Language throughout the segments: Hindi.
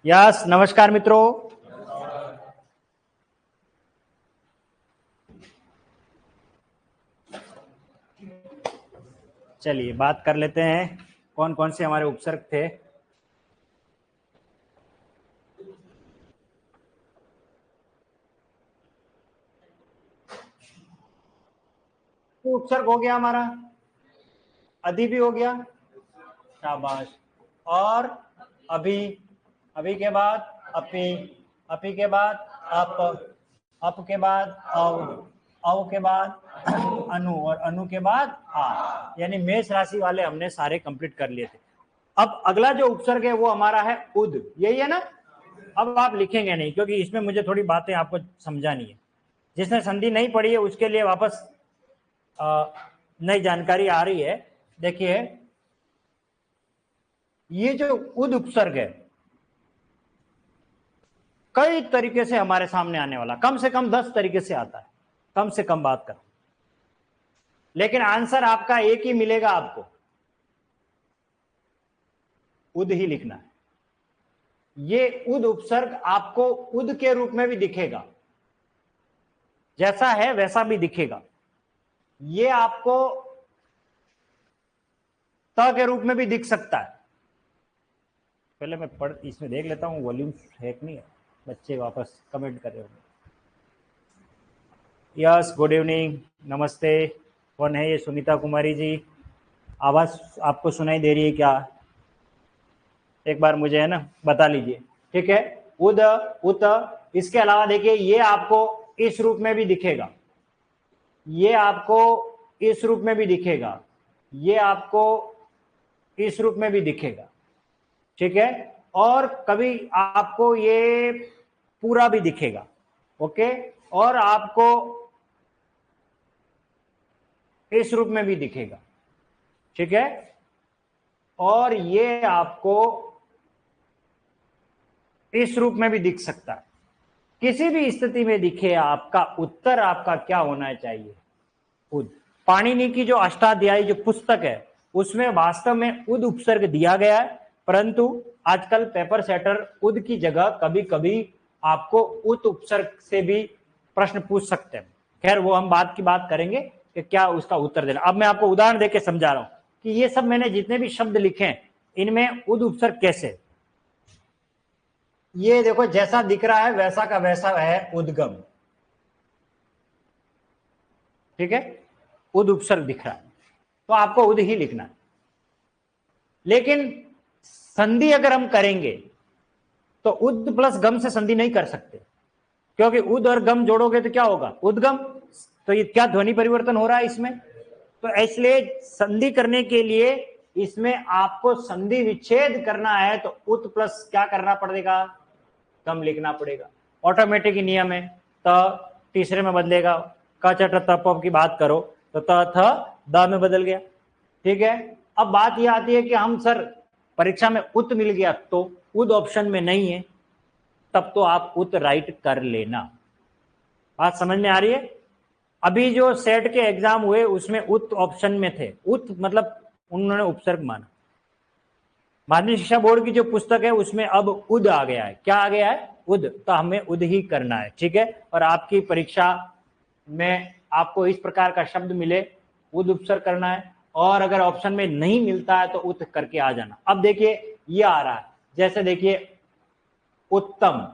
यस, नमस्कार मित्रों। चलिए बात कर लेते हैं कौन कौन से हमारे उपसर्ग थे। तो उपसर्ग हो गया हमारा, अधि भी हो गया, शाबाश। और अभी, अभी के बाद अपी, अपी के बाद अप के बाद अव के बाद अनु, और अनु के बाद आ। यानी मेष राशि वाले हमने सारे कंप्लीट कर लिए थे। अब अगला जो उपसर्ग है वो हमारा है उद, यही है ना। अब आप लिखेंगे नहीं क्योंकि इसमें मुझे थोड़ी बातें आपको समझानी है। जिसने संधि नहीं पढ़ी है उसके लिए वापस नई जानकारी आ रही है। देखिए, ये जो उद उपसर्ग है कई तरीके से हमारे सामने आने वाला, कम से कम 10 तरीके से आता है, कम से कम बात कर, लेकिन आंसर आपका एक ही मिलेगा, आपको उद ही लिखना है। ये उद उपसर्ग आपको उद के रूप में भी दिखेगा, जैसा है वैसा भी दिखेगा। ये आपको त के रूप में भी दिख सकता है। पहले मैं पढ़ इसमें देख लेता हूँ वॉल्यूम है कि नहीं है। बच्चे वापस कमेंट कर रहे होंगे। यस, गुड इवनिंग, नमस्ते। कौन है ये? सुनीता कुमारी जी, आवाज आपको सुनाई दे रही है क्या? एक बार मुझे है ना बता लीजिए, ठीक है। उद, उत। इसके अलावा देखिए, ये आपको इस रूप में भी दिखेगा, ये आपको इस रूप में भी दिखेगा, ये आपको इस रूप में भी दिखेगा, ठीक है। और कभी आपको ये पूरा भी दिखेगा, ओके। और आपको इस रूप में भी दिखेगा, ठीक है। और ये आपको इस रूप में भी दिख सकता है। किसी भी स्थिति में दिखे, आपका उत्तर आपका क्या होना चाहिए? उद। पाणिनि की जो अष्टाध्यायी जो पुस्तक है उसमें वास्तव में उद उपसर्ग दिया गया है, परंतु आजकल पेपर सेटर उद की जगह कभी कभी आपको उत उपसर्ग से भी प्रश्न पूछ सकते हैं। खैर, वो हम बात की बात करेंगे कि क्या उसका उत्तर देना। अब मैं आपको उदाहरण देके समझा रहा हूं कि ये सब मैंने जितने भी शब्द लिखे हैं इनमें उद उपसर्ग कैसे। ये देखो, जैसा दिख रहा है वैसा का वैसा है उद्गम, ठीक है। उद उपसर्ग दिख रहा है तो आपको उद ही लिखना है। लेकिन संधि अगर हम करेंगे तो उद प्लस गम से संधि नहीं कर सकते, क्योंकि उद और गम जोड़ोगे तो क्या होगा? उद्गम। तो ये क्या ध्वनि परिवर्तन हो रहा है इसमें? तो इसलिए संधि करने के लिए इसमें आपको संधि विच्छेद करना है तो उत प्लस क्या करना पड़ेगा? गम लिखना पड़ेगा। ऑटोमेटिक नियम है। त तीसरे में बदलेगा, क च ट त प की बात करो तो त थ द में बदल गया, ठीक है। अब बात यह आती है कि हम सर परीक्षा में उत मिल गया तो उद ऑप्शन में नहीं है, तब तो आप उत राइट कर लेना। बात समझ में आ रही है? अभी जो सेट के एग्जाम हुए उसमें उत ऑप्शन में थे, उत मतलब उन्होंने उपसर्ग माना। माध्यमिक शिक्षा बोर्ड की जो पुस्तक है उसमें अब उद आ गया है। क्या आ गया है? उद। तो हमें उद ही करना है, ठीक है। और आपकी परीक्षा में आपको इस प्रकार का शब्द मिले, उद उपसर्ग करना है, और अगर ऑप्शन में नहीं मिलता है तो उत करके आ जाना। अब देखिए ये आ रहा है, जैसे देखिए उत्तम,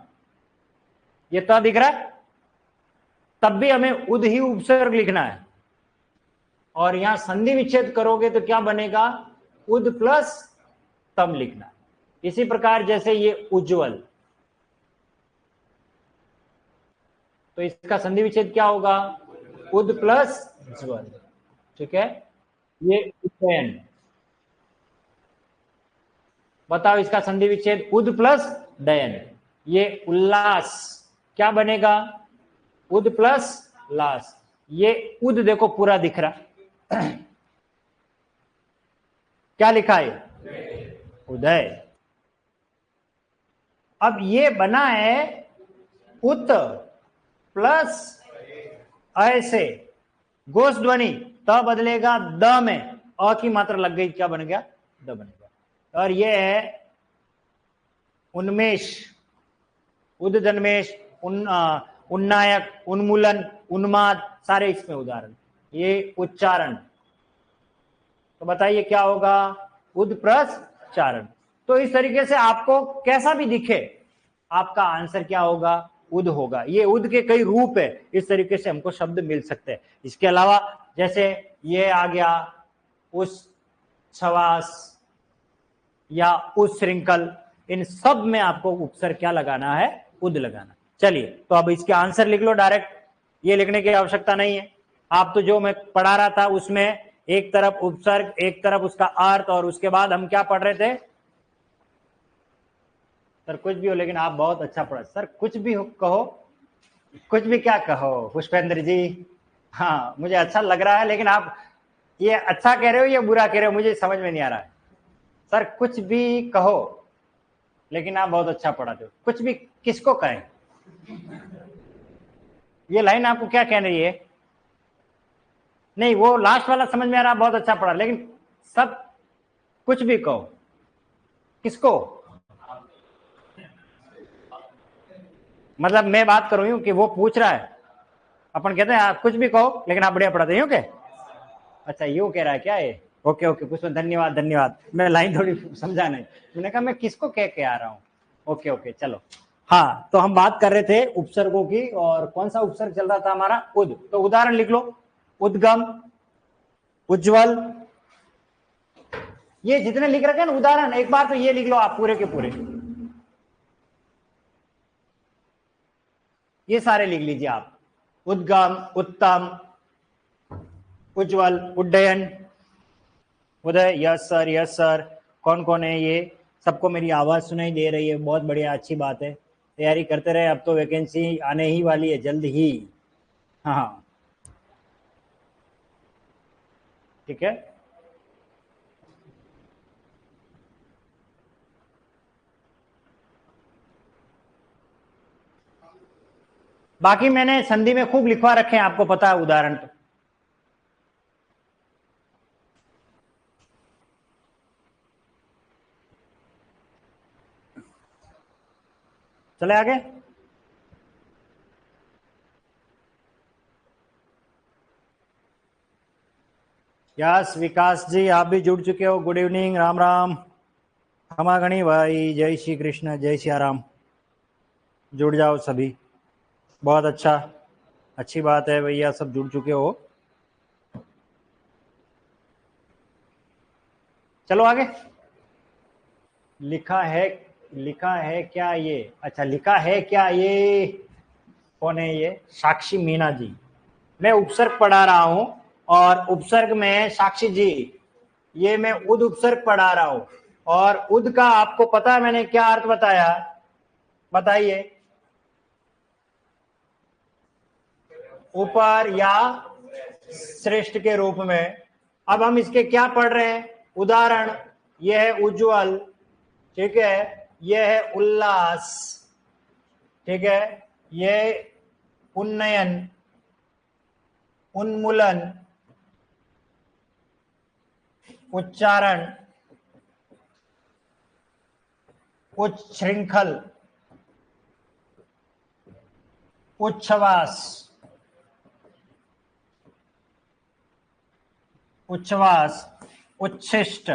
ये त दिख रहा है, तब भी हमें उद ही उपसर्ग लिखना है। और यहां संधि विच्छेद करोगे तो क्या बनेगा? उद प्लस तम लिखना है। इसी प्रकार जैसे ये उज्जवल, तो इसका संधि विच्छेद क्या होगा? उद प्लस ज्वल, ठीक है। ये उज्जैन, बताओ इसका संधि विच्छेद उद प्लस डयन। ये उल्लास, क्या बनेगा? उद प्लस लास। ये उद देखो पूरा दिख रहा क्या लिखा है? उदय। अब ये बना है उत प्लस ऐसे घोष ध्वनि, त बदलेगा द में, अ की मात्रा लग गई, क्या बन गया? द बन गया। और ये है उन्मेष, उद्जन्मेष, उन्नायक, उन्मूलन, उन्माद, सारे इसमें उदाहरण। ये उच्चारण, तो बताइए क्या होगा? उदप्रचारण। तो इस तरीके से आपको कैसा भी दिखे आपका आंसर क्या होगा? उद होगा। ये उद के कई रूप है, इस तरीके से हमको शब्द मिल सकते हैं। इसके अलावा जैसे ये आ गया उस छवास या उस श्रृंखल, इन सब में आपको उपसर्ग क्या लगाना है? उद लगाना। चलिए, तो अब इसके आंसर लिख लो डायरेक्ट, ये लिखने की आवश्यकता नहीं है। आप तो जो मैं पढ़ा रहा था उसमें एक तरफ उपसर्ग, एक तरफ उसका अर्थ, और उसके बाद हम क्या पढ़ रहे थे? सर कुछ भी हो, लेकिन आप बहुत अच्छा पढ़ा। सर कुछ भी हो, कहो, कुछ भी क्या कहो पुष्पेंद्र जी। हाँ मुझे अच्छा लग रहा है, लेकिन आप ये अच्छा कह रहे हो या बुरा कह रहे हो मुझे समझ में नहीं आ रहा है। सर कुछ भी कहो, लेकिन आप बहुत अच्छा पढ़ाते हो। कुछ भी किसको कहें? ये लाइन आपको क्या कह रही है? नहीं, वो लास्ट वाला समझ में आ रहा, बहुत अच्छा पढ़ा, लेकिन सब कुछ भी कहो किसको? मतलब मैं बात कर रही हूँ कि वो पूछ रहा है, अपन कहते हैं आप कुछ भी कहो लेकिन आप बढ़िया पढ़ाते हो क्या? अच्छा यूं कह रहा है क्या ये? ओके ओके पुष्प, धन्यवाद धन्यवाद। मैं लाइन थोड़ी समझा नहीं, मैंने कहा मैं किसको कह के आ रहा हूँ। ओके ओके चलो। हाँ, तो हम बात कर रहे थे उपसर्गों की, और कौन सा उपसर्ग चल रहा था हमारा? उद। तो उदाहरण लिख लो, उद्गम, उज्ज्वल, ये जितने लिख रखे हैं ना उदाहरण, एक बार तो ये लिख लो आप पूरे के पूरे, ये सारे लिख लीजिए आप। उद्गम, उत्तम, उज्ज्वल, उड्डयन, उदय, यस सर यस सर। कौन कौन है ये? सबको मेरी आवाज सुनाई दे रही है, बहुत बढ़िया, अच्छी बात है। तैयारी करते रहे, अब तो वैकेंसी आने ही वाली है जल्द ही। हाँ ठीक है। बाकी मैंने संधि में खूब लिखवा रखे हैं, आपको पता है उदाहरण तो। चले आगे। यस विकास जी, आप भी जुड़ चुके हो, गुड इवनिंग, राम राम, खमागणी भाई, जय श्री कृष्ण, जय सिया राम। जुड़ जाओ सभी, बहुत अच्छा, अच्छी बात है भैया, सब जुड़ चुके हो। चलो आगे। लिखा है क्या ये? अच्छा, लिखा है क्या ये? कौन है ये? साक्षी मीना जी। मैं उपसर्ग पढ़ा रहा हूं, और उपसर्ग में साक्षी जी, ये मैं उद उपसर्ग पढ़ा रहा हूं, और उद का आपको पता है मैंने क्या अर्थ बताया? बताइए। ऊपर या श्रेष्ठ के रूप में। अब हम इसके क्या पढ़ रहे हैं? उदाहरण। यह है उज्ज्वल, ठीक है, यह है उल्लास, ठीक है, यह उन्नयन, उन्मूलन, उच्चारण, उच्छृंखल, उच्छ्वास, उच्छ्वास, उच्छिष्ट,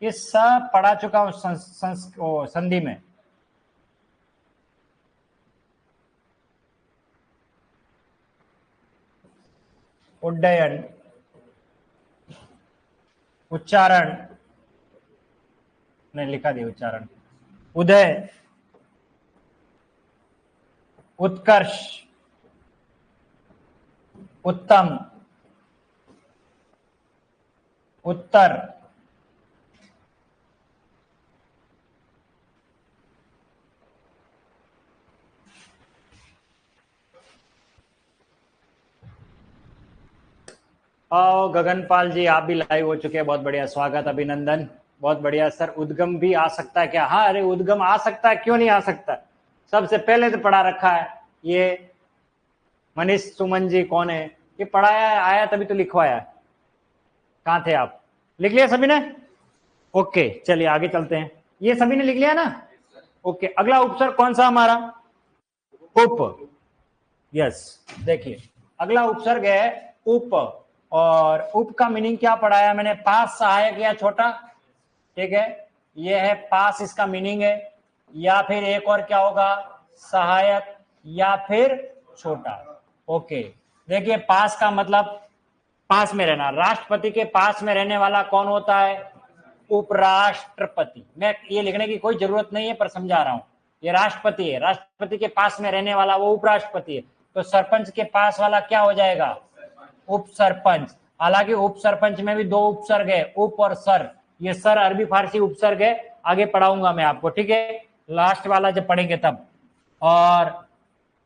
ये सब पढ़ा चुका हूं संधि में। उड्डयन, उच्चारण, नहीं लिखा दिया उच्चारण, उदय, उत्कर्ष, उत्तम, उत्तर, आओ गगनपाल जी, आप भी लाइव हो चुके हैं, बहुत बढ़िया, स्वागत, अभिनंदन, बहुत बढ़िया। सर उद्गम भी आ सकता है क्या? हाँ, अरे उद्गम आ सकता है, क्यों नहीं आ सकता? सबसे पहले तो पढ़ा रखा है ये। मनीष सुमन जी कौन है? ये पढ़ाया है, आया तभी तो लिखवाया। कहाँ थे आप? लिख लिया सभी ने? ओके चलिए आगे चलते हैं। ये सभी ने लिख लिया ना? ओके, अगला उपसर्ग कौन सा हमारा? उप। यस, देखिए अगला उपसर्ग है उप, और उप का मीनिंग क्या पढ़ाया मैंने? पास, सहायक या छोटा। ठीक है, ये है पास, इसका मीनिंग है, या फिर एक और क्या होगा? सहायक या फिर छोटा। ओके, देखिए पास का मतलब पास में रहना। राष्ट्रपति के पास में रहने वाला कौन होता है? उपराष्ट्रपति। मैं ये लिखने की कोई जरूरत नहीं है, पर समझा रहा हूं। ये राष्ट्रपति है, राष्ट्रपति के पास में रहने वाला वो उपराष्ट्रपति है। तो सरपंच के पास वाला क्या हो जाएगा? उप सरपंच। हालांकि उप सरपंच में भी दो उपसर्ग है, उप और सर। ये सर अरबी फारसी उपसर्ग है, आगे पढ़ाऊंगा मैं आपको, ठीक है, लास्ट वाला जब पढ़ेंगे तब। और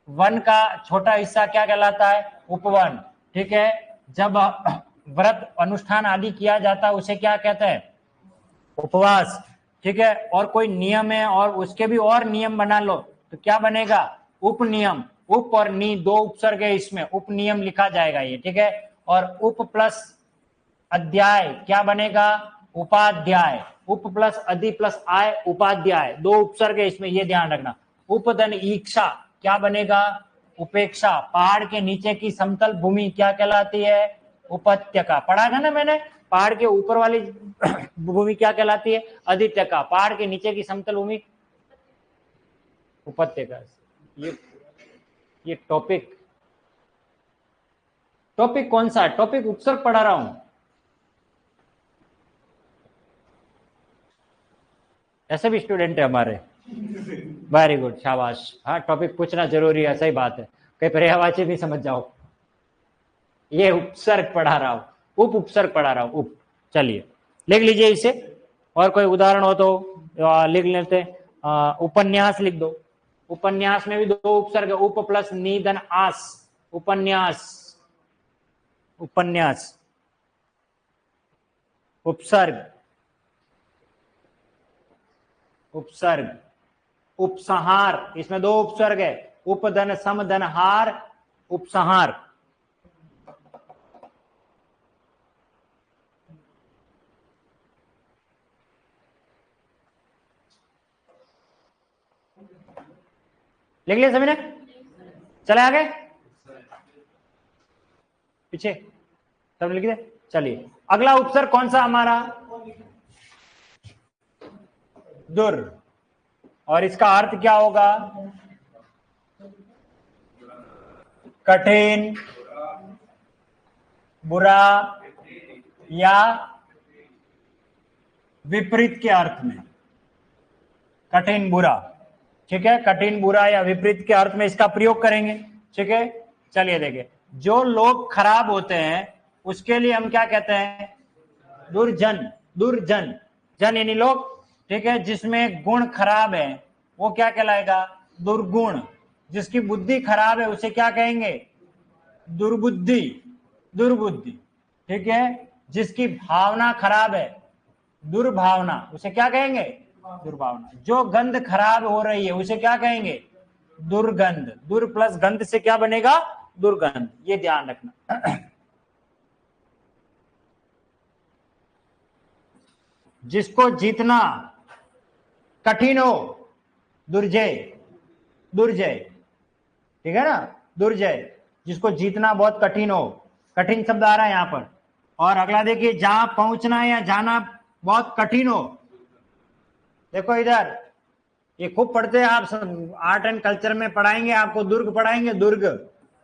वन का छोटा हिस्सा क्या कहलाता है? उपवन। ठीक है, जब व्रत अनुष्ठान आदि किया जाता है उसे क्या कहते हैं? उपवास। ठीक है, और कोई नियम है और उसके भी और नियम बना लो तो क्या बनेगा? उपनियम। उप और नी दो उपसर्ग है, इसमें उपनियम लिखा जाएगा ये। ठीक है, और उप प्लस अध्याय क्या बनेगा? उपाध्याय। उप प्लस अधि प्लस आय उपाध्याय, दो उपसर्ग है इसमें, ये ध्यान रखना। उपदन ईक्षा क्या बनेगा? उपेक्षा। पहाड़ के नीचे की समतल भूमि क्या कहलाती है? उपत्यका। पढ़ा था ना मैंने, पहाड़ के ऊपर वाली भूमि क्या कहलाती है? अधित्यका। पहाड़ के नीचे की समतल भूमि उपत्यका। ये टॉपिक कौन सा? टॉपिक उपसर्ग पढ़ा रहा हूं। ऐसे भी स्टूडेंट है हमारे। वेरी गुड, शाबाश। हाँ, टॉपिक पूछना जरूरी है, सही बात है, कई पर्यायवाची भी समझ जाओ। ये उपसर्ग पढ़ा रहा हूं, उप उपसर्ग पढ़ा रहा हूं, उप। चलिए लिख लीजिए इसे, और कोई उदाहरण हो तो लिख लेते। उपन्यास लिख दो। उपन्यास में भी दो उपसर्ग है, उप प्लस निधन आस। उपन्यास। उपन्यास उपसर्ग। उपसर्ग। उपसंहार, इसमें दो उपसर्ग है, उपधन समधन हार, उपसंहार। लिख लिया सभी ने? चले आगे, पीछे सब लिख दे। चलिए अगला उपसर्ग कौन सा हमारा? दुर, और इसका अर्थ क्या होगा? कठिन, बुरा या विपरीत के अर्थ में। कठिन बुरा। ठीक है, कठिन बुरा या विपरीत के अर्थ में इसका प्रयोग करेंगे। ठीक है, चलिए देखिए, जो लोग खराब होते हैं उसके लिए हम क्या कहते हैं? दुर्जन। दुर्जन, जन यानी लोग। ठीक है, जिसमें गुण खराब है वो क्या कहलाएगा? दुर्गुण। जिसकी बुद्धि खराब है उसे क्या कहेंगे? दुर्बुद्धि। दुर्बुद्धि। ठीक है, जिसकी भावना खराब है, दुर्भावना, उसे क्या कहेंगे? दुर्भावना। जो गंध खराब हो रही है उसे क्या कहेंगे? दुर्गंध। दुर प्लस गंध से क्या बनेगा? दुर्गंध। ये ध्यान रखना। जिसको जीतना कठिन हो, दुर्जय। दुर्जय। ठीक है ना, दुर्जय, जिसको जीतना बहुत कठिन हो। कठिन शब्द आ रहा है यहां पर। और अगला देखिए, जहां पहुंचना या जाना बहुत कठिन हो। देखो इधर, ये खूब पढ़ते हैं आप, आर्ट एंड कल्चर में पढ़ाएंगे आपको, दुर्ग पढ़ाएंगे, दुर्ग।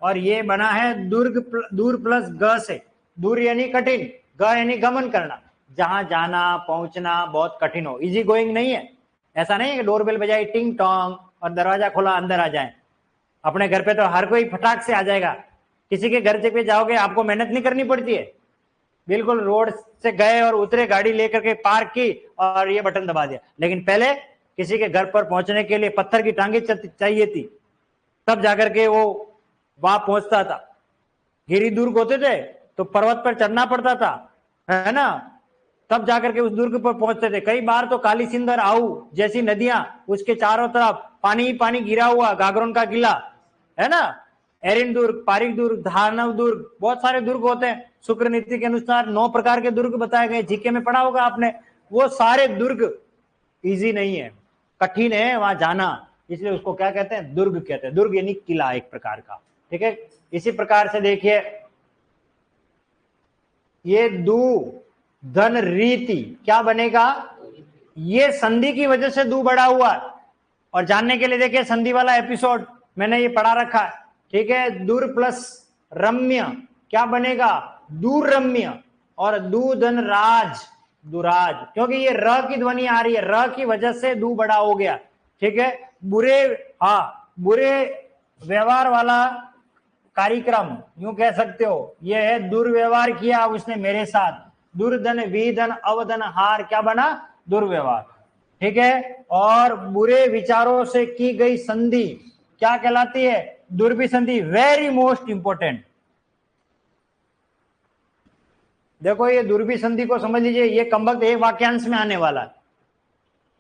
और ये बना है दुर्ग, दूर प्लस ग से। दूर यानी कठिन, ग यानी गमन करना। जहां जाना पहुंचना बहुत कठिन हो, इजी गोइंग नहीं है। ऐसा नहीं है कि डोरबेल बजाई टिंग टोंग और दरवाजा खोला अंदर आ जाए। अपने घर पे तो हर कोई फटाक से आ जाएगा, किसी के घर पे जाओगे आपको मेहनत नहीं करनी पड़ती है। बिल्कुल रोड से गए और उतरे, गाड़ी लेकर के पार्क की और ये बटन दबा दिया। लेकिन पहले किसी के घर पर पहुंचने के लिए पत्थर की टांगे चाहिए थी, तब जाकर के वो वहां पहुंचता था। गिरी दुर्ग होते थे तो पर्वत पर चढ़ना पड़ता था, है ना, तब जाकर के उस दुर्ग पर पहुंचते थे। कई बार तो काली सिंध और आहू जैसी नदियां, उसके चारों तरफ पानी ही पानी गिरा हुआ, गागरोन का किला, है ना, एरिन दुर्ग, पारिक दुर्ग, धारनव दुर्ग, बहुत सारे दुर्ग होते हैं। शुक्र नीति के अनुसार 9 प्रकार के दुर्ग बताए गए, जीके में पढ़ा होगा आपने। वो सारे दुर्ग इजी नहीं है, कठिन है वहां जाना, इसलिए उसको क्या कहते हैं, दुर्ग कहते हैं। दुर्ग यानी किला एक प्रकार का, ठीक है। इसी प्रकार से देखिए ये दू धन रीति क्या बनेगा, ये संधि की वजह से दू बड़ा हुआ। और जानने के लिए देखिए संधि वाला एपिसोड मैंने ये पढ़ा रखा है, ठीक है। दूर प्लस रम्य क्या बनेगा, दूर रम्य। और दू धन राज, दुराज, क्योंकि ये र की ध्वनि आ रही है, र की वजह से दू बड़ा हो गया, ठीक है। बुरे, हाँ बुरे व्यवहार वाला कार्यक्रम यूं कह सकते हो, यह है दुर्व्यवहार किया उसने मेरे साथ। दुर्धन विधन अवधन हार क्या बना, दुर्व्यवहार, ठीक है। और बुरे विचारों से की गई संधि क्या कहलाती है, दुर्भिसंधि। वेरी मोस्ट इंपोर्टेंट, देखो ये दुर्भिसंधि को समझ लीजिए, ये कमबख्त एक वाक्यांश में आने वाला है।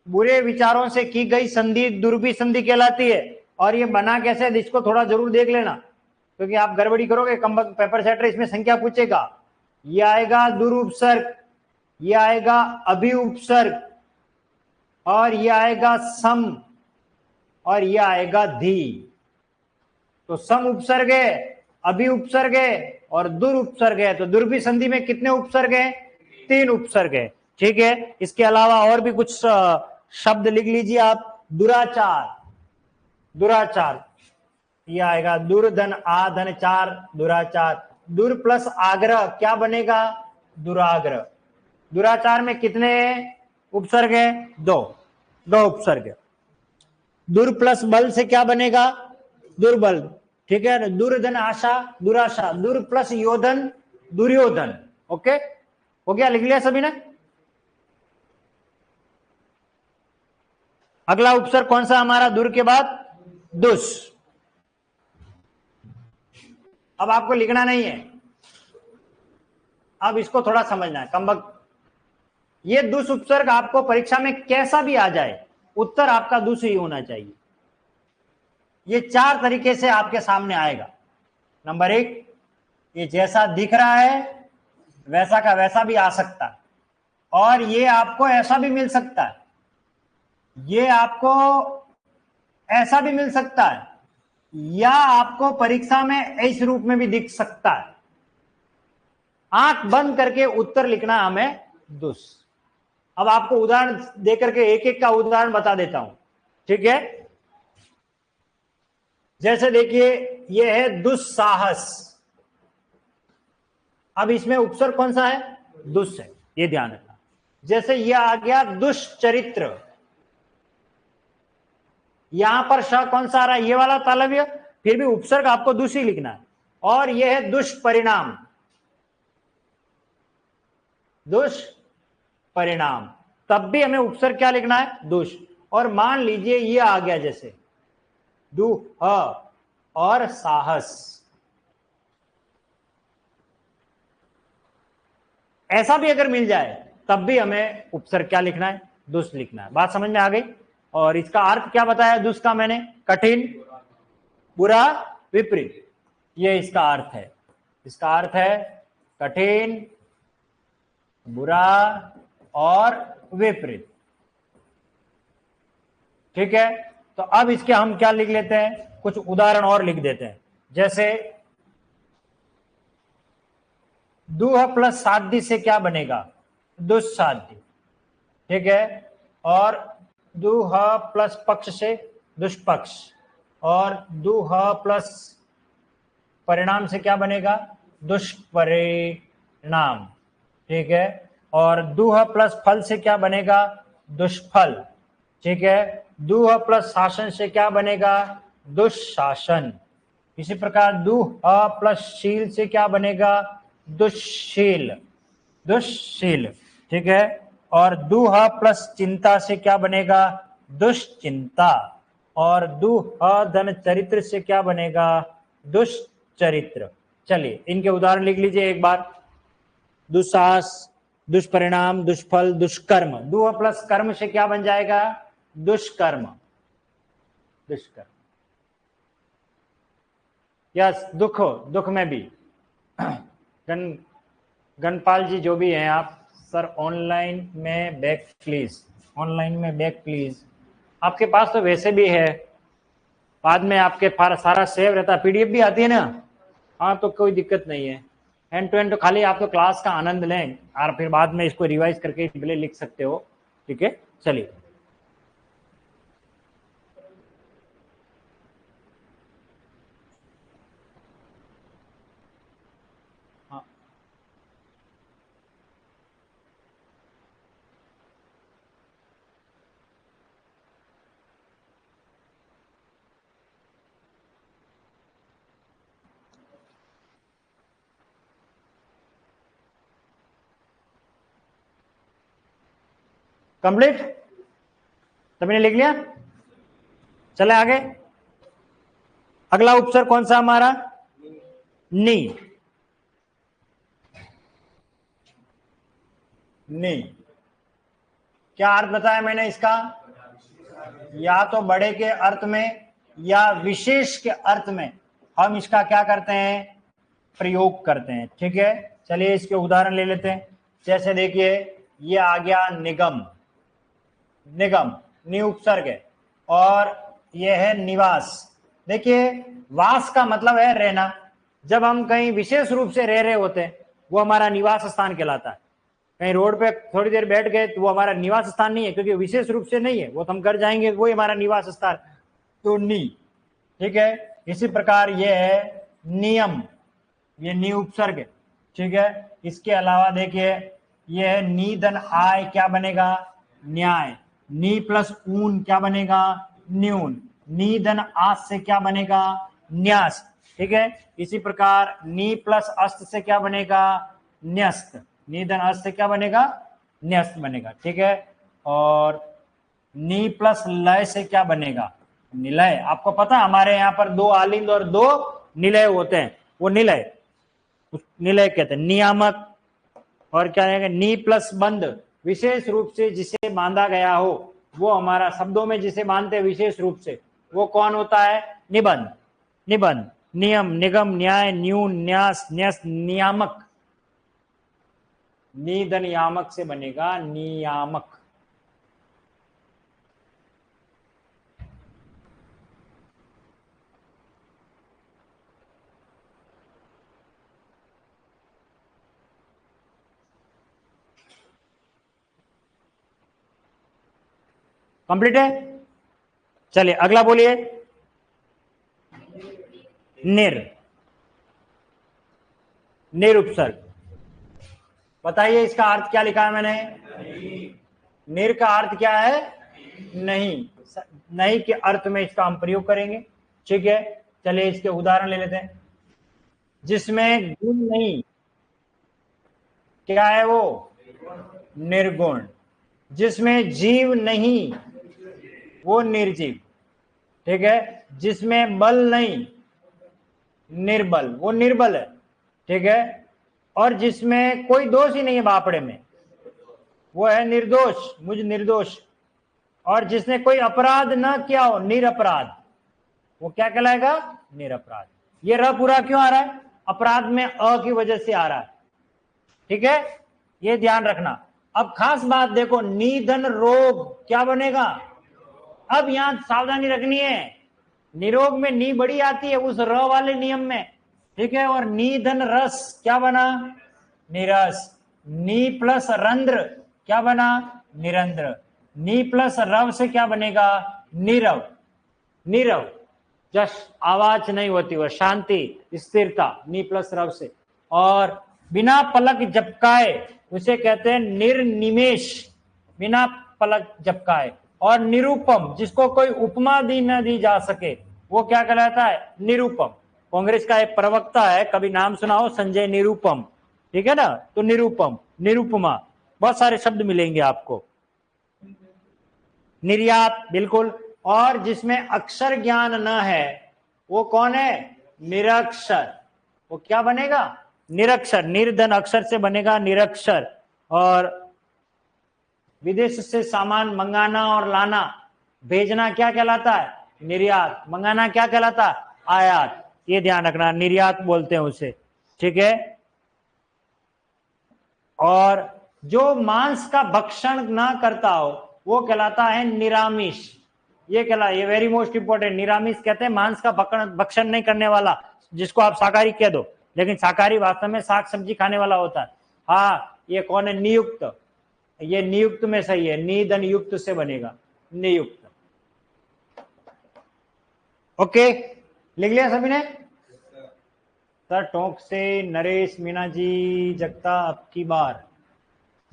बुरे विचारों से की गई संधि दुर्भिसंधि कहलाती है। और ये बना कैसे है, इसको थोड़ा जरूर देख लेना, क्योंकि आप गड़बड़ी करोगे कमबख्त पेपर सेटर इसमें संख्या पूछेगा। ये आएगा दुरुपसर्ग, ये आएगा अभि उपसर्ग, और ये आएगा सम, और ये आएगा धी। तो सम उपसर्ग है, अभि उपसर्ग है और दुरुपसर्ग है। तो दुर्भिसंधि में कितने उपसर्ग हैं, 3 उपसर्ग है, ठीक है। इसके अलावा और भी कुछ शब्द लिख लीजिए आप। दुराचार, दुराचार ये आएगा दुर्धन आधन चार, दुराचार। दुर प्लस आग्रह क्या बनेगा, दुराग्रह। दुराचार में कितने उपसर्ग है, 2 उपसर्ग है। दुर प्लस बल से क्या बनेगा, दुर्बल, ठीक है। दुर्धन आशा, दुराशा। दुर प्लस योधन, दुर्योधन। ओके, हो गया, लिख लिया सभी ने। अगला उपसर्ग कौन सा हमारा, दुर के बाद दुस। अब आपको लिखना नहीं है, अब इसको थोड़ा समझना है कमबख्त। ये दुस उपसर्ग आपको परीक्षा में कैसा भी आ जाए, उत्तर आपका दुस ही होना चाहिए। ये 4 तरीके से आपके सामने आएगा। नंबर 1, ये जैसा दिख रहा है वैसा का वैसा भी आ सकता है, और ये आपको ऐसा भी मिल सकता है, ये आपको ऐसा भी मिल सकता है, या आपको परीक्षा में इस रूप में भी दिख सकता है। आंख बंद करके उत्तर लिखना हमें दुस। अब आपको उदाहरण देकर के एक एक का उदाहरण बता देता हूं, ठीक है। जैसे देखिए ये है दुस्साहस, अब इसमें उपसर्ग कौन सा है, दुस है, ये ध्यान रखना। जैसे ये आ गया दुष्चरित्र, यहां पर श कौन सा आ रहा है, ये वाला तालव्य, फिर भी उपसर्ग आपको दुस ही लिखना है। और यह है दुष्परिणाम, दुष्परिणाम, तब भी हमें उपसर्ग क्या लिखना है, दुष। और मान लीजिए ये आ गया जैसे दुह और साहस, ऐसा भी अगर मिल जाए तब भी हमें उपसर्ग क्या लिखना है, दुष्ट लिखना है। बात समझ में आ गई। और इसका अर्थ क्या बताया दुष्ट का मैंने, कठिन, बुरा, विपरीत, ये इसका अर्थ है। इसका अर्थ है कठिन, बुरा और विपरीत, ठीक है। तो अब इसके हम क्या लिख लेते हैं, कुछ उदाहरण और लिख देते हैं। जैसे दुह प्लस साध्य से क्या बनेगा, दुस्साध्य, ठीक है। और दुह प्लस पक्ष से दुष्पक्ष, और दुह प्लस परिणाम से क्या बनेगा, दुष्परिणाम, ठीक है। और दुह प्लस फल से क्या बनेगा, दुष्फल, ठीक है। दुह प्लस शासन से क्या बनेगा, दुशासन। इसी प्रकार दुह प्लस शील से क्या बनेगा, दुष्शील, दुष्शील, ठीक है। और दुह प्लस चिंता से क्या बनेगा, दुश्चिंता। और दुह धन चरित्र से क्या बनेगा, दुष्चरित्र। चलिए इनके उदाहरण लिख लीजिए एक बार। दुस्साहस, दुष्परिणाम, दुष्फल, दुष्कर्म। दुह प्लस कर्म से क्या बन जाएगा, दुष्कर्म, दुष्कर्म। यस, दुख, दुख में भी गणपाल जी जो भी हैं आप, सर ऑनलाइन में बैक प्लीज, ऑनलाइन में बैक प्लीज। आपके पास तो वैसे भी है, बाद में आपके सारा सेव रहता है, पीडीएफ भी आती है ना। हाँ, तो कोई दिक्कत नहीं है, एंड टू एंड। तो खाली आप तो क्लास का आनंद लें और फिर बाद में इसको रिवाइज करके लिख सकते हो। ठीक है, चलिए। हाँ, कंप्लीट, सभी ने लिख लिया? चले आगे। अगला उपसर्ग कौन सा हमारा? नी। नी, क्या अर्थ बताया मैंने इसका? या तो बड़े के अर्थ में या विशेष के अर्थ में हम इसका क्या करते हैं? प्रयोग करते हैं। ठीक है, चलिए इसके उदाहरण ले लेते हैं। जैसे देखिए, ये आ गया निगम। निगम नि उपसर्ग है, और यह है निवास। देखिए, वास का मतलब है रहना। जब हम कहीं विशेष रूप से रह रहे होते हैं, वो हमारा निवास स्थान कहलाता है। कहीं रोड पे थोड़ी देर बैठ गए तो वो हमारा निवास स्थान नहीं है, क्योंकि विशेष रूप से नहीं है, वो तो हम कर जाएंगे, वही हमारा निवास स्थान। तो नी। ठीक है, इसी प्रकार ये है नियम, ये नी उपसर्ग है। ठीक है, इसके अलावा देखिए, ये है नी धन आय, क्या बनेगा? न्याय। नी प्लस ऊन क्या बनेगा? न्यून। नी धन आस से क्या बनेगा? न्यास। ठीक है, इसी प्रकार नी प्लस अस्त से क्या बनेगा? न्यस्त। नी धन अस्त से क्या बनेगा? न्यस्त बनेगा। ठीक है, और नी प्लस लय से क्या बनेगा? निलय। आपको पता है हमारे यहाँ पर दो आलिंद और दो निलय होते हैं, वो निलय, निलय कहते हैं। नियामक, और क्या रहेगा? नी प्लस बंद, विशेष रूप से जिसे बांधा गया हो, वो हमारा शब्दों में जिसे बांधते हैं विशेष रूप से, वो कौन होता है? निबंध। निबंध, नियम, निगम, न्याय, न्यून, न्यास, न्यस्त, नियामक। निध नियामक से बनेगा नियामक। कंप्लीट है? चलिए अगला बोलिए। निर। निर उपसर्ग, बताइए इसका अर्थ क्या लिखा है मैंने? निर का अर्थ क्या है? नहीं। नहीं के अर्थ में इसका हम प्रयोग करेंगे। ठीक है, चलिए इसके उदाहरण ले लेते हैं। जिसमें गुण नहीं, क्या है वो? निर्गुण। जिसमें जीव नहीं, वो निर्जीव। ठीक है, जिसमें बल नहीं, निर्बल, वो निर्बल है। ठीक है, और जिसमें कोई दोष ही नहीं है बापड़े में, वो है निर्दोष, मुझ निर्दोष। और जिसने कोई अपराध ना किया हो, निरपराध, वो क्या कहलाएगा? निरपराध। ये र पूरा क्यों आ रहा है? अपराध में अ की वजह से आ रहा है। ठीक है, ये ध्यान रखना। अब खास बात देखो, निधन रोग क्या बनेगा? अब यहां सावधानी रखनी है, निरोग में नी बड़ी आती है उस र वाले नियम में। ठीक है, और निधन रस क्या बना? निरस। नी प्लस रंध्र क्या बना? निरंध्र। नी प्लस रव से क्या बनेगा? नीरव। नीरव, जस आवाज नहीं होती, वह शांति, स्थिरता, नी प्लस रव से। और बिना पलक झपकाए उसे कहते हैं निर्निमेष, बिना पलक झपकाए। और निरूपम, जिसको कोई उपमा दी न दी जा सके, वो क्या कहलाता है? निरूपम। कांग्रेस का एक प्रवक्ता है, कभी नाम सुनाओ, संजय निरूपम। ठीक है ना, तो निरूपम, निरूपमा, बहुत सारे शब्द मिलेंगे आपको। निर्यात, बिल्कुल। और जिसमें अक्षर ज्ञान न है, वो कौन है? निरक्षर। वो क्या बनेगा? निरक्षर। निर्धन अक्षर से बनेगा निरक्षर। और विदेश से सामान मंगाना और लाना, भेजना क्या कहलाता है? निर्यात। मंगाना क्या कहलाता है? आयात। ये ध्यान रखना, निर्यात बोलते हैं उसे। ठीक है, और जो मांस का भक्षण ना करता हो, वो कहलाता है निरामिष। ये कहला, ये वेरी मोस्ट इंपॉर्टेंट। निरामिष कहते हैं मांस का भक्षण नहीं करने वाला, जिसको आप शाकाहारी कह दो, लेकिन शाकाहारी वास्तव में साग सब्जी खाने वाला होता है। हाँ, ये कौन है? नियुक्त। ये नियुक्त में सही है, निधन युक्त से बनेगा, नियुक्त। ओके, लिख लिया सभी ने? सर टोंक से नरेश मीना जी जगता अब की बार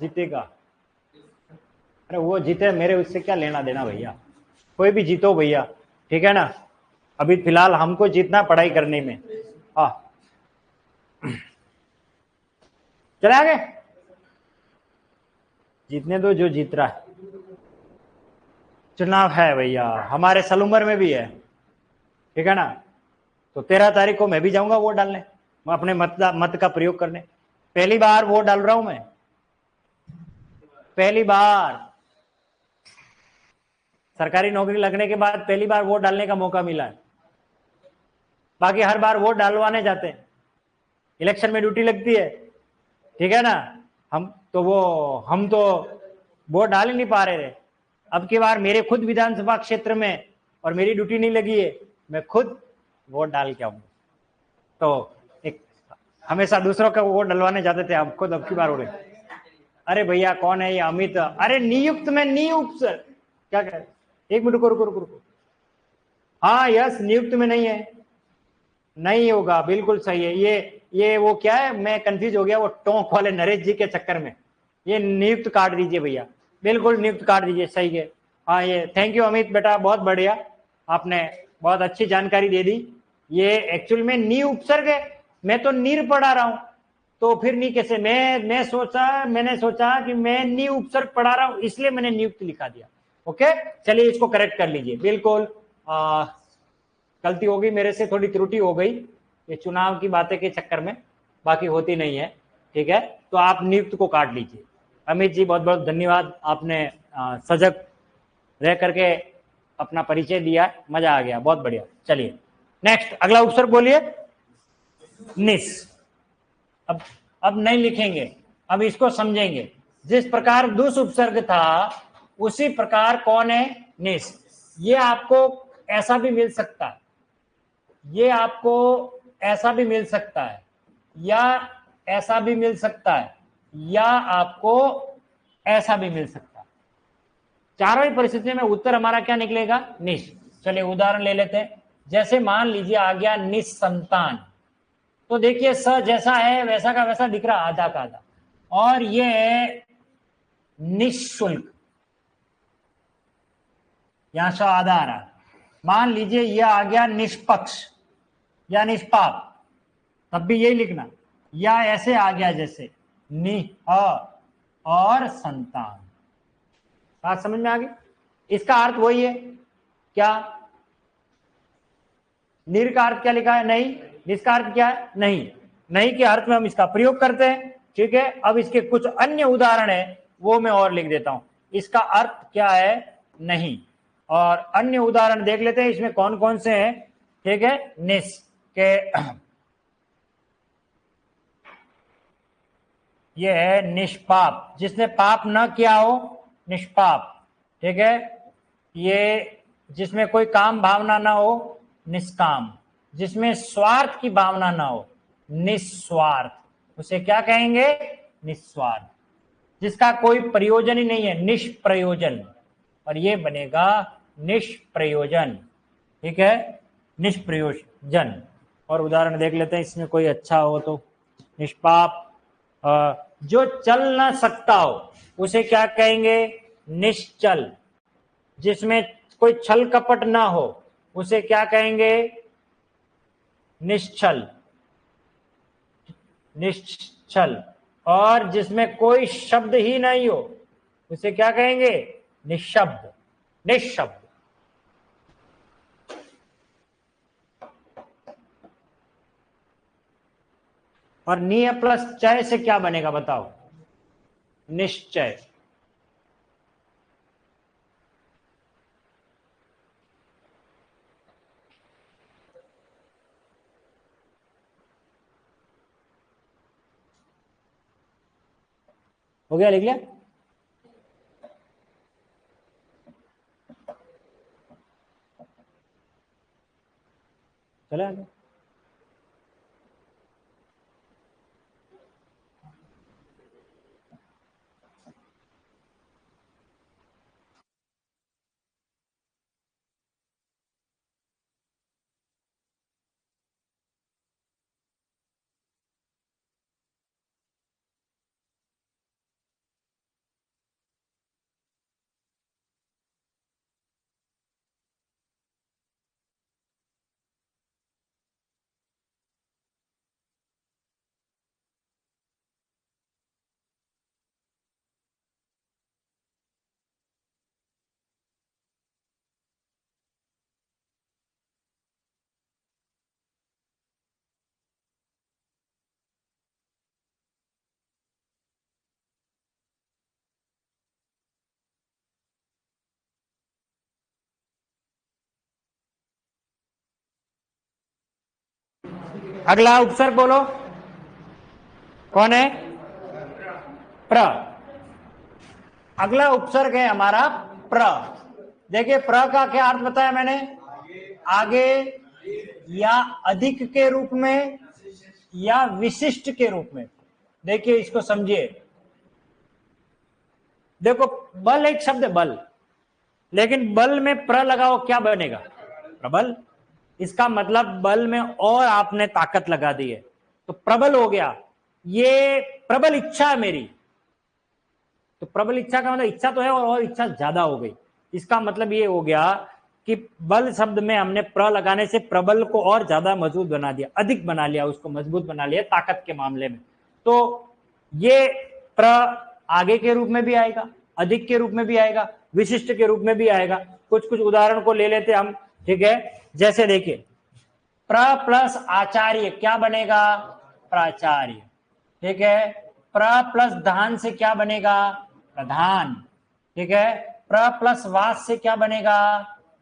जीतेगा। अरे वो जीते, मेरे उससे क्या लेना देना भैया, कोई भी जीतो भैया, ठीक है ना। अभी फिलहाल हमको जीतना पढ़ाई करने में। हाँ, चले आगे, जीतने दो जो जीत रहा है। चुनाव है भैया, हमारे सलूमर में भी है, ठीक है ना। तो 13 तारीख को मैं भी जाऊंगा वोट डालने, मैं अपने मत का प्रयोग करने। पहली बार वोट डाल रहा हूं मैं, पहली बार सरकारी नौकरी लगने के बाद पहली बार वोट डालने का मौका मिला है। बाकी हर बार वोट डालवाने जाते हैं, इलेक्शन में ड्यूटी लगती है, ठीक है ना। हम तो वोट डाल ही नहीं पा रहे थे। अब की बार मेरे खुद विधानसभा क्षेत्र में और मेरी ड्यूटी नहीं लगी है, मैं खुद वोट डाल के आऊंगा। तो एक हमेशा दूसरों का वोट डलवाने जाते थे, अब खुद अब की बार हो गए। अरे भैया कौन है ये अमित? अरे नियुक्त में नियुक्त सर, क्या कह रहे? एक मिनट रुको रुको रुको रुको। हाँ यस, नियुक्त में नहीं है, नहीं होगा, बिल्कुल सही है। ये वो क्या है, मैं कंफ्यूज हो गया वो टोंक वाले नरेश जी के चक्कर में। ये नियुक्त काट दीजिए भैया, बिल्कुल नियुक्त काट दीजिए, सही है। हाँ ये थैंक यू अमित बेटा, बहुत बढ़िया, आपने बहुत अच्छी जानकारी दे दी। ये एक्चुअल में नी उपसर्ग है, मैं तो नीर पढ़ा रहा हूं, तो फिर नी कैसे? मैंने सोचा कि मैं नी उपसर्ग पढ़ा रहा हूं, इसलिए मैंने नियुक्त लिखा दिया। ओके, चलिए इसको करेक्ट कर लीजिए। बिल्कुल गलती हो गई मेरे से, थोड़ी त्रुटि हो गई ये चुनाव की बातें के चक्कर में, बाकी होती नहीं है, ठीक है। तो आप नियुक्त को काट लीजिए। अमित जी बहुत बहुत धन्यवाद, आपने सजग रह करके अपना परिचय दिया, मजा आ गया, बहुत बढ़िया। चलिए नेक्स्ट, अगला उपसर्ग बोलिए, निस। अब नहीं लिखेंगे, अब इसको समझेंगे। जिस प्रकार दुस उपसर्ग था उसी प्रकार कौन है? निस। ये आपको ऐसा भी मिल सकता है, ये आपको ऐसा भी मिल सकता है, या ऐसा भी मिल सकता है, या आपको ऐसा भी मिल सकता है। चारों ही परिस्थितियों में उत्तर हमारा क्या निकलेगा? निश। चलिए उदाहरण ले लेते हैं। जैसे मान लीजिए आ गया निसंतान, तो देखिए स जैसा है वैसा का वैसा दिख रहा, आधा का आधा। और ये निःशुल्क, यहां से आधा आ रहा। मान लीजिए ये आ गया निष्पक्ष या निष्पाप, तब भी यही लिखना। या ऐसे आ गया जैसे निह और संतान, बात समझ में आ गई? इसका अर्थ वही है क्या? निर का अर्थ क्या लिखा है? नहीं। निष्का अर्थ क्या है? नहीं। नहीं के अर्थ में हम इसका प्रयोग करते हैं, ठीक है। अब इसके कुछ अन्य उदाहरण है, वो मैं और लिख देता हूं। इसका अर्थ क्या है? नहीं। और अन्य उदाहरण देख लेते हैं इसमें कौन कौन से हैं, ठीक है। निस के ये है निष्पाप, जिसने पाप न किया हो, निष्पाप, ठीक है। ये जिसमें कोई काम भावना ना हो, निष्काम। जिसमें स्वार्थ की भावना ना हो, निस्वार्थ, उसे क्या कहेंगे? निस्वार्थ। जिसका कोई प्रयोजन ही नहीं है, निष्प्रयोजन, और ये बनेगा निष्प्रयोजन, ठीक है, निष्प्रयोजन। और उदाहरण देख लेते हैं इसमें कोई अच्छा हो तो। निष्पाप, जो चल ना सकता हो उसे क्या कहेंगे? निश्चल। जिसमें कोई छल कपट ना हो उसे क्या कहेंगे? निश्चल, निश्चल। और जिसमें कोई शब्द ही नहीं हो उसे क्या कहेंगे? निशब्द, निशब्द। और निय प्लस चय से क्या बनेगा बताओ? निश्चय। हो गया, लिख लिया? चले आगे। अगला उपसर्ग बोलो, कौन है? प्र। अगला उपसर्ग है हमारा प्र। देखिए प्र का क्या अर्थ बताया मैंने? आगे या अधिक के रूप में या विशिष्ट के रूप में। देखिए इसको समझिए। देखो बल एक शब्द है, बल, लेकिन बल में प्र लगाओ क्या बनेगा? प्रबल। इसका मतलब बल में और आपने ताकत लगा दी है तो प्रबल हो गया। ये प्रबल इच्छा है मेरी, तो प्रबल इच्छा का मतलब इच्छा तो है और इच्छा ज्यादा हो गई। इसका मतलब ये हो गया कि बल शब्द में हमने प्र लगाने से प्रबल को और ज्यादा मजबूत बना दिया, अधिक बना लिया, उसको मजबूत बना लिया ताकत के मामले में। तो ये प्र आगे के रूप में भी आएगा, अधिक के रूप में भी आएगा, विशिष्ट के रूप में भी आएगा। कुछ कुछ उदाहरण को ले लेते हम, ठीक है? जैसे देखिए प्र प्लस आचार्य क्या बनेगा? प्राचार्य। ठीक है। प्र प्लस धान से क्या बनेगा? प्रधान। ठीक है। प्र प्लस वास से क्या बनेगा?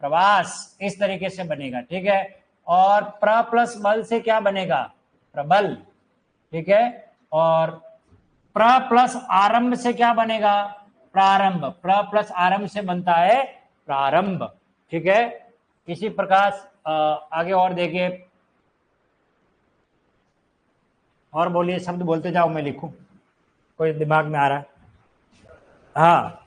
प्रवास। इस तरीके से बनेगा, ठीक है। और प्र प्लस बल से क्या बनेगा? प्रबल। ठीक है। और प्र प्लस आरंभ से क्या बनेगा? प्रारंभ। प्र प्लस आरंभ से बनता है प्रारंभ। ठीक है। इसी प्रकार आगे और देखिए, और बोलिए, शब्द बोलते जाओ, मैं लिखूं, कोई दिमाग में आ रहा है? हाँ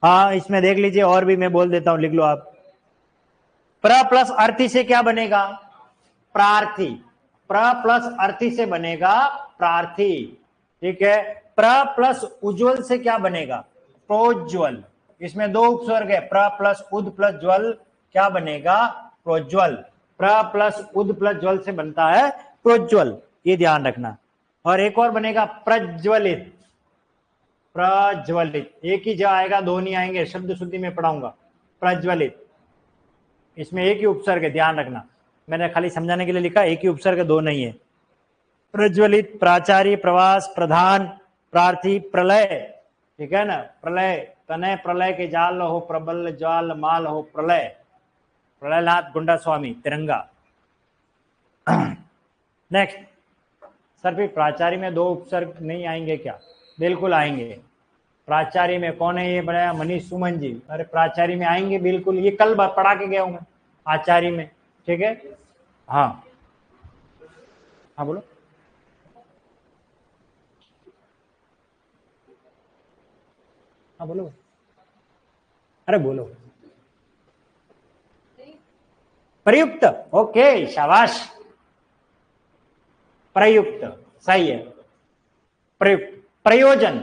हाँ, इसमें देख लीजिए, और भी मैं बोल देता हूं, लिख लो आप। प्र प्लस अर्थी से क्या बनेगा? प्रार्थी। प्र प्लस अर्थी से बनेगा प्रार्थी। ठीक है। प्र प्लस उज्ज्वल से क्या बनेगा? प्रोज्वल। इसमें दो उपसर्ग है, प्र प्लस उद प्लस ज्वल, क्या बनेगा? प्रोज्वल। प्र प्लस उद प्लस ज्वल से बनता है प्रोज्वल, ये ध्यान रखना। और एक और बनेगा प्रज्वलित। प्रज्वलित, एक ही जगह आएगा, दो नहीं आएंगे, शब्द शुद्धि में पढ़ाऊंगा। प्रज्वलित, इसमें एक ही उपसर्ग है, ध्यान रखना, मैंने खाली समझाने के लिए लिखा, एक ही उपसर्ग, दो नहीं है। प्रज्वलित, प्राचार्य, प्रवास, प्रधान, प्रार्थी, प्रलय। ठीक है ना? प्रलय, तनय प्रलय के जाल हो, प्रबल ज्वाल माल हो, प्रलय। प्रलयनाथ गुंडा स्वामी, तिरंगा। नेक्स्ट। सर फिर प्राचार्य में दो उपसर्ग नहीं आएंगे क्या? बिल्कुल आएंगे। प्राचार्य में कौन है ये बनाया? मनीष सुमन जी। अरे प्राचार्य में आएंगे बिल्कुल, ये कल पढ़ा के गया हूं मैं आचार्य में। ठीक है। हाँ हाँ बोलो। हाँ बोलो, अरे बोलो। प्रयुक्त, ओके शाबाश। प्रयुक्त सही है। प्रयुक्त, प्रयोजन।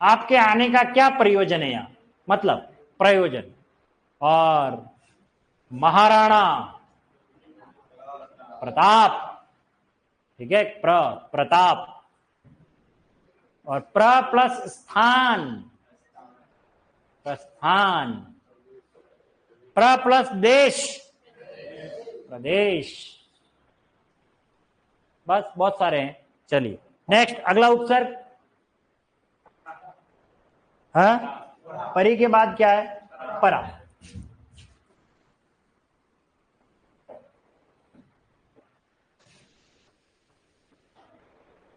आपके आने का क्या प्रयोजन है यहाँ? मतलब प्रयोजन। और महाराणा प्रताप। ठीक है। प्रताप। और प्लस स्थान, प्रस्थान। प्लस देश, प्रदेश। बस बहुत सारे हैं। चलिए नेक्स्ट, अगला उपसर्ग। हाँ, परी के बाद क्या है? परा।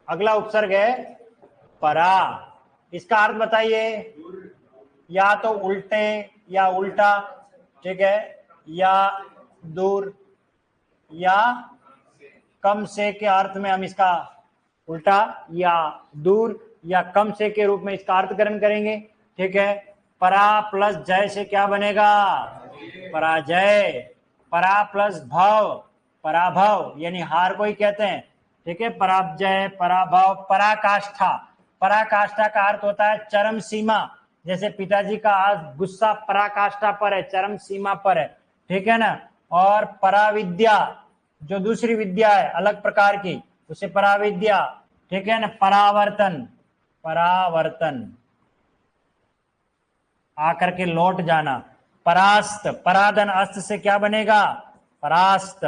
अगला उपसर्ग है परा। इसका अर्थ बताइए। या तो उल्टे या उल्टा। ठीक है। या दूर या कम से के अर्थ में हम इसका उल्टा या दूर या कम से के रूप में इसका अर्थकरण करेंगे। ठीक है, परा प्लस जय से क्या बनेगा? पराजय। परा प्लस भव, पराभव, यानी हार को ही कहते हैं। ठीक है, पराजय, पराभव। पराकाष्ठा, पराकाष्ठा का अर्थ होता है चरम सीमा। जैसे पिताजी का आज गुस्सा पराकाष्ठा पर है, चरम सीमा पर है। ठीक है ना। और पराविद्या, जो दूसरी विद्या है अलग प्रकार की, उसे पराविद्या। ठीक है ना। परावर्तन, परावर्तन, आकर के लौट जाना। परास्त, पराधन अस्त से क्या बनेगा? परास्त।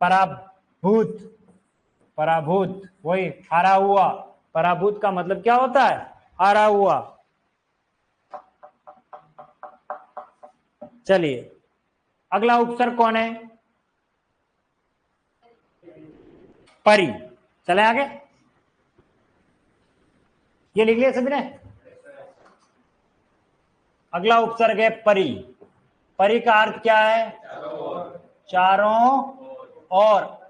पराभूत, पराभूत, वही हारा हुआ। पराभूत का मतलब क्या होता है? हारा हुआ। चलिए, अगला उपसर्ग कौन है? परी। चले आगे, ये लिख लिया सभी ने? अगला उपसर्ग है परी। परी का अर्थ क्या है? चारों और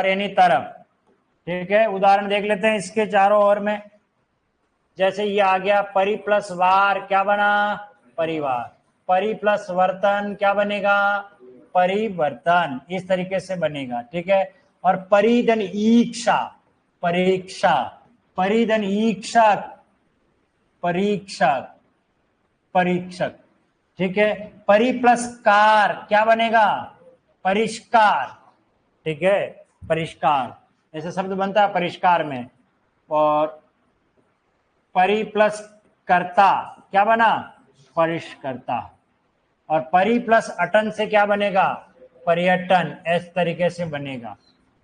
यानी तरफ। ठीक है, उदाहरण देख लेते हैं इसके चारों ओर में। जैसे ये आ गया परी प्लस वार, क्या बना? परिवार। परी प्लस वर्तन क्या बनेगा? परिवर्तन। इस तरीके से बनेगा। ठीक है। और परिधन ईक्षा, परीक्षा। परिधन ईक्षक, परीक्षक, परीक्षक। ठीक है। परि प्लस कार क्या बनेगा? परिष्कार। ठीक है, परिष्कार, ऐसे शब्द बनता है परिष्कार में। और परि प्लस कर्ता क्या बना? परिष्कर्ता। और परि प्लस अटन से क्या बनेगा? पर्यटन। इस तरीके से बनेगा।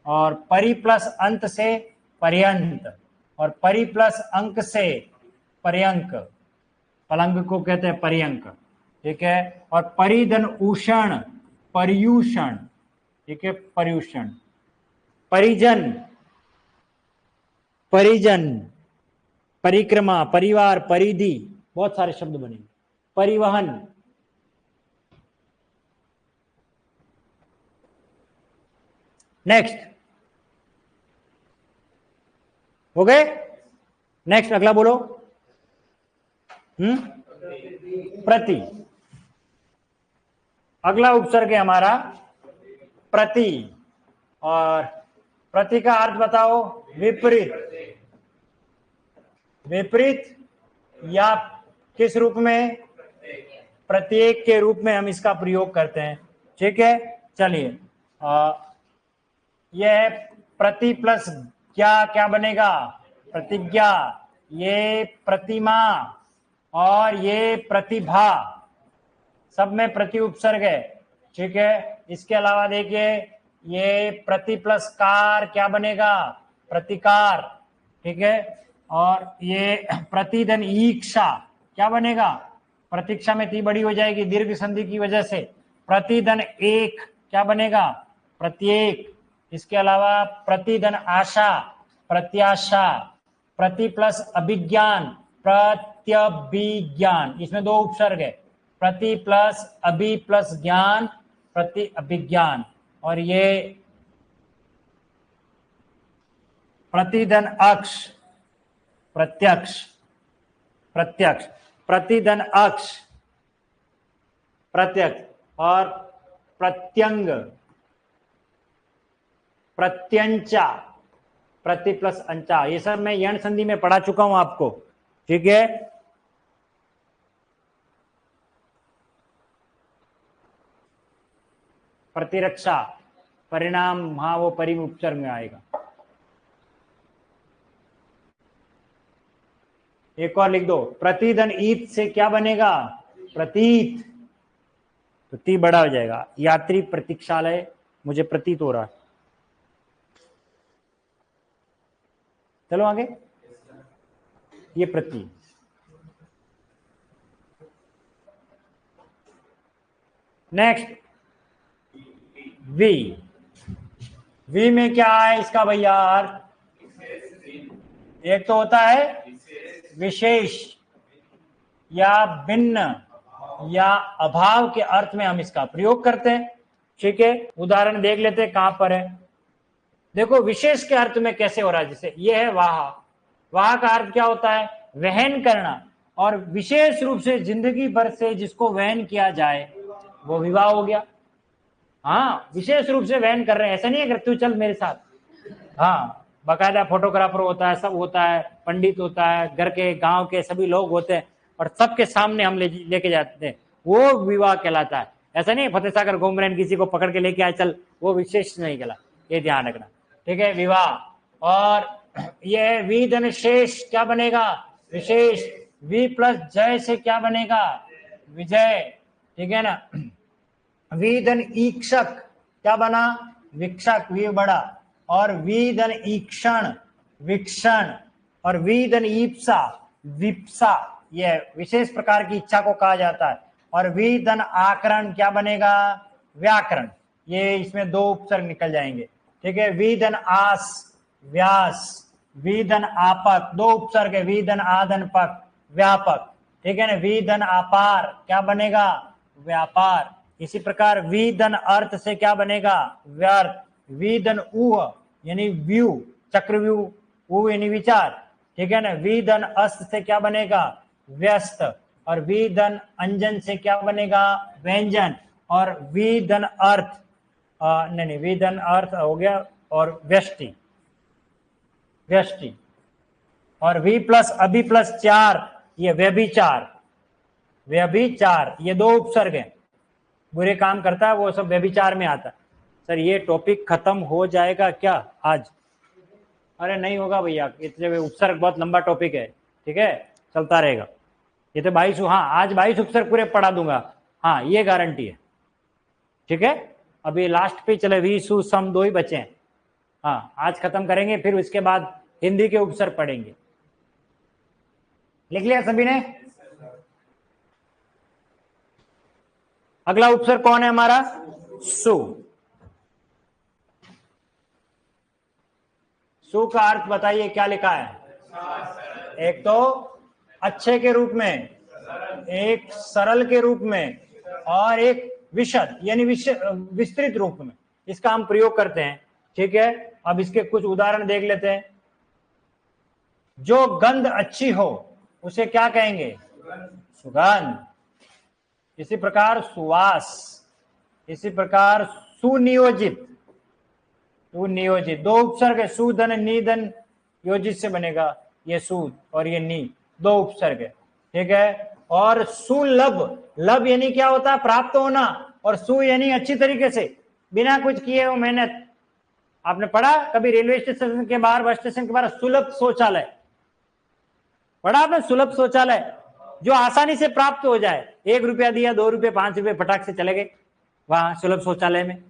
और परि प्लस अंत से पर्यंत। और परि प्लस अंक से पर्यंक। पलंग को कहते हैं पर्यंक। ठीक है। और परिधन उषण, पर्यूषण। ठीक है, पर्यूषण। परिजन, परिजन, परिक्रमा, परिवार, परिधि, बहुत सारे शब्द बनेंगे। परिवहन। नेक्स्ट, हो गए? नेक्स्ट, अगला बोलो। प्रति। अगला उपसर्ग है हमारा प्रति। और प्रति का अर्थ बताओ? विपरीत। विपरीत या किस रूप में? प्रत्येक के रूप में हम इसका प्रयोग करते हैं। ठीक है। चलिए, यह है प्रति प्लस क्या बनेगा? प्रतिज्ञा। ये प्रतिमा और ये प्रतिभा, सब में प्रति उपसर्ग है। ठीक है। इसके अलावा देखिए, ये प्रति प्लस कार क्या बनेगा? प्रतिकार। ठीक है। और ये प्रतिधन ईक्षा क्या बनेगा? प्रतीक्षा में ती बड़ी हो जाएगी दीर्घ संधि की वजह से। प्रतिधन एक क्या बनेगा? प्रत्येक। इसके अलावा प्रतिधन आशा, प्रत्याशा। प्रति प्लस अभिज्ञान, प्रत्यभिज्ञान। इसमें दो उपसर्ग है, प्रति प्लस अभि प्लस ज्ञान, प्रति अभिज्ञान। और ये प्रतिधन अक्ष, प्रत्यक्ष, प्रत्यक्ष। प्रतिधन अक्ष, प्रत्यक्ष। और प्रत्यंग, प्रत्यंचा, प्रति प्लस अंचा। ये सब मैं यण संधि में पढ़ा चुका हूं आपको। ठीक है। प्रतिरक्षा, परिणाम, हाँ वो परिम उपसर्ग में आएगा। एक और लिख दो, प्रतिधन ईत से क्या बनेगा? प्रतीत। तो ती बड़ा हो जाएगा। यात्री प्रतीक्षालय, मुझे प्रतीत हो रहा है। चलो आगे, ये प्रति। Next, we. वी में क्या है इसका भैया? एक तो होता है विशेष या भिन्न, या अभाव के अर्थ में हम इसका प्रयोग करते हैं। ठीक है, उदाहरण देख लेते हैं कहां पर है। देखो विशेष के अर्थ में कैसे हो रहा है, जैसे ये है वाह। वाह का अर्थ क्या होता है, वहन करना, और विशेष रूप से जिंदगी भर से जिसको वहन किया जाए वो विवाह हो गया। हाँ, विशेष रूप से वहन कर रहे हैं, ऐसा नहीं है कि तू चल मेरे साथ। हाँ, बाकायदा फोटोग्राफर होता है, सब होता है, पंडित होता है, घर के गांव के सभी लोग होते हैं और सबके सामने हम लेके जाते हैं, वो विवाह कहलाता है। ऐसा नहीं फतेह सागर घूम रहे हैं किसी को पकड़ के लेके आए चल, वो विशेष नहीं कहला, ये ध्यान रखना। ठीक है, विवाह। और ये वी धन शेष क्या बनेगा, विशेष। वी प्लस जय से क्या बनेगा, विजय। ठीक है ना। वी धन ईक्षक क्या बना, विक्षक, वी बड़ा। और वी धन ईक्षण, विक्षण। और वी धन ईप्सा, विप्सा, यह विशेष प्रकार की इच्छा को कहा जाता है। और वी धन आकरण क्या बनेगा, व्याकरण। ये इसमें दो उपसर्ग निकल जाएंगे। ठीक है, वी धन आस, व्यास। वी धन आपक, दो उपसर्ग है, वी धन आधन पक, व्यापक। ठीक है ना। वी धन अपार क्या बनेगा, व्यापार। इसी प्रकार वी धन अर्थ से क्या बनेगा, व्यर्थ। वी धन ऊह यानी व्यू, चक्रव्यूह, ऊ यानी विचार। ठीक है ना। वी धन अस्त से क्या बनेगा, व्यस्त। और वी धन अंजन से क्या बनेगा, व्यंजन। और वी धन अर्थ नहीं, वी धन अर्थ हो गया, और व्यष्टि, व्यष्टि। और वी प्लस अभी प्लस चार, ये व्यभिचार, व्यभिचार, ये दो उपसर्ग है, बुरे काम करता है वो सब व्यभिचार में आता है। सर ये टॉपिक खत्म हो जाएगा क्या आज? अरे नहीं होगा भैया, इतने उपसर्ग बहुत लंबा टॉपिक है। ठीक है, चलता रहेगा। ये तो 22, हाँ आज 22 उपसर्ग पूरे पढ़ा दूंगा, हाँ ये गारंटी है। ठीक है, अभी लास्ट पे चले, वी सु सम दो ही बचे हैं। हाँ आज खत्म करेंगे, फिर उसके बाद हिंदी के उपसर्ग पढ़ेंगे। लिख लिया सभी ने? अगला उपसर्ग कौन है हमारा, सु। सु का अर्थ बताइए क्या लिखा है? एक तो अच्छे के रूप में, एक सरल के रूप में, और एक विशद यानी विस्तृत रूप में इसका हम प्रयोग करते हैं। ठीक है, अब इसके कुछ उदाहरण देख लेते हैं। जो गंध अच्छी हो उसे क्या कहेंगे, सुगंध। इसी प्रकार सुवास। इसी प्रकार सुनियोजित, सुनियोजित, दो उपसर्ग है, सुधन निधन योजित से बनेगा, ये सु और ये नी, दो उपसर्ग है। ठीक है, और सुलभ, लभ यानी क्या होता है, प्राप्त होना, और सु यानी अच्छी तरीके से, बिना कुछ किए हो मेहनत। आपने पढ़ा कभी रेलवे स्टेशन के बाहर, बस स्टेशन के बाहर सुलभ शौचालय पढ़ा आपने? सुलभ शौचालय जो आसानी से प्राप्त हो जाए, 1 रुपया दिया, 2 रुपये, 5 रुपये, फटाक से चले गए वहां सुलभ शौचालय में,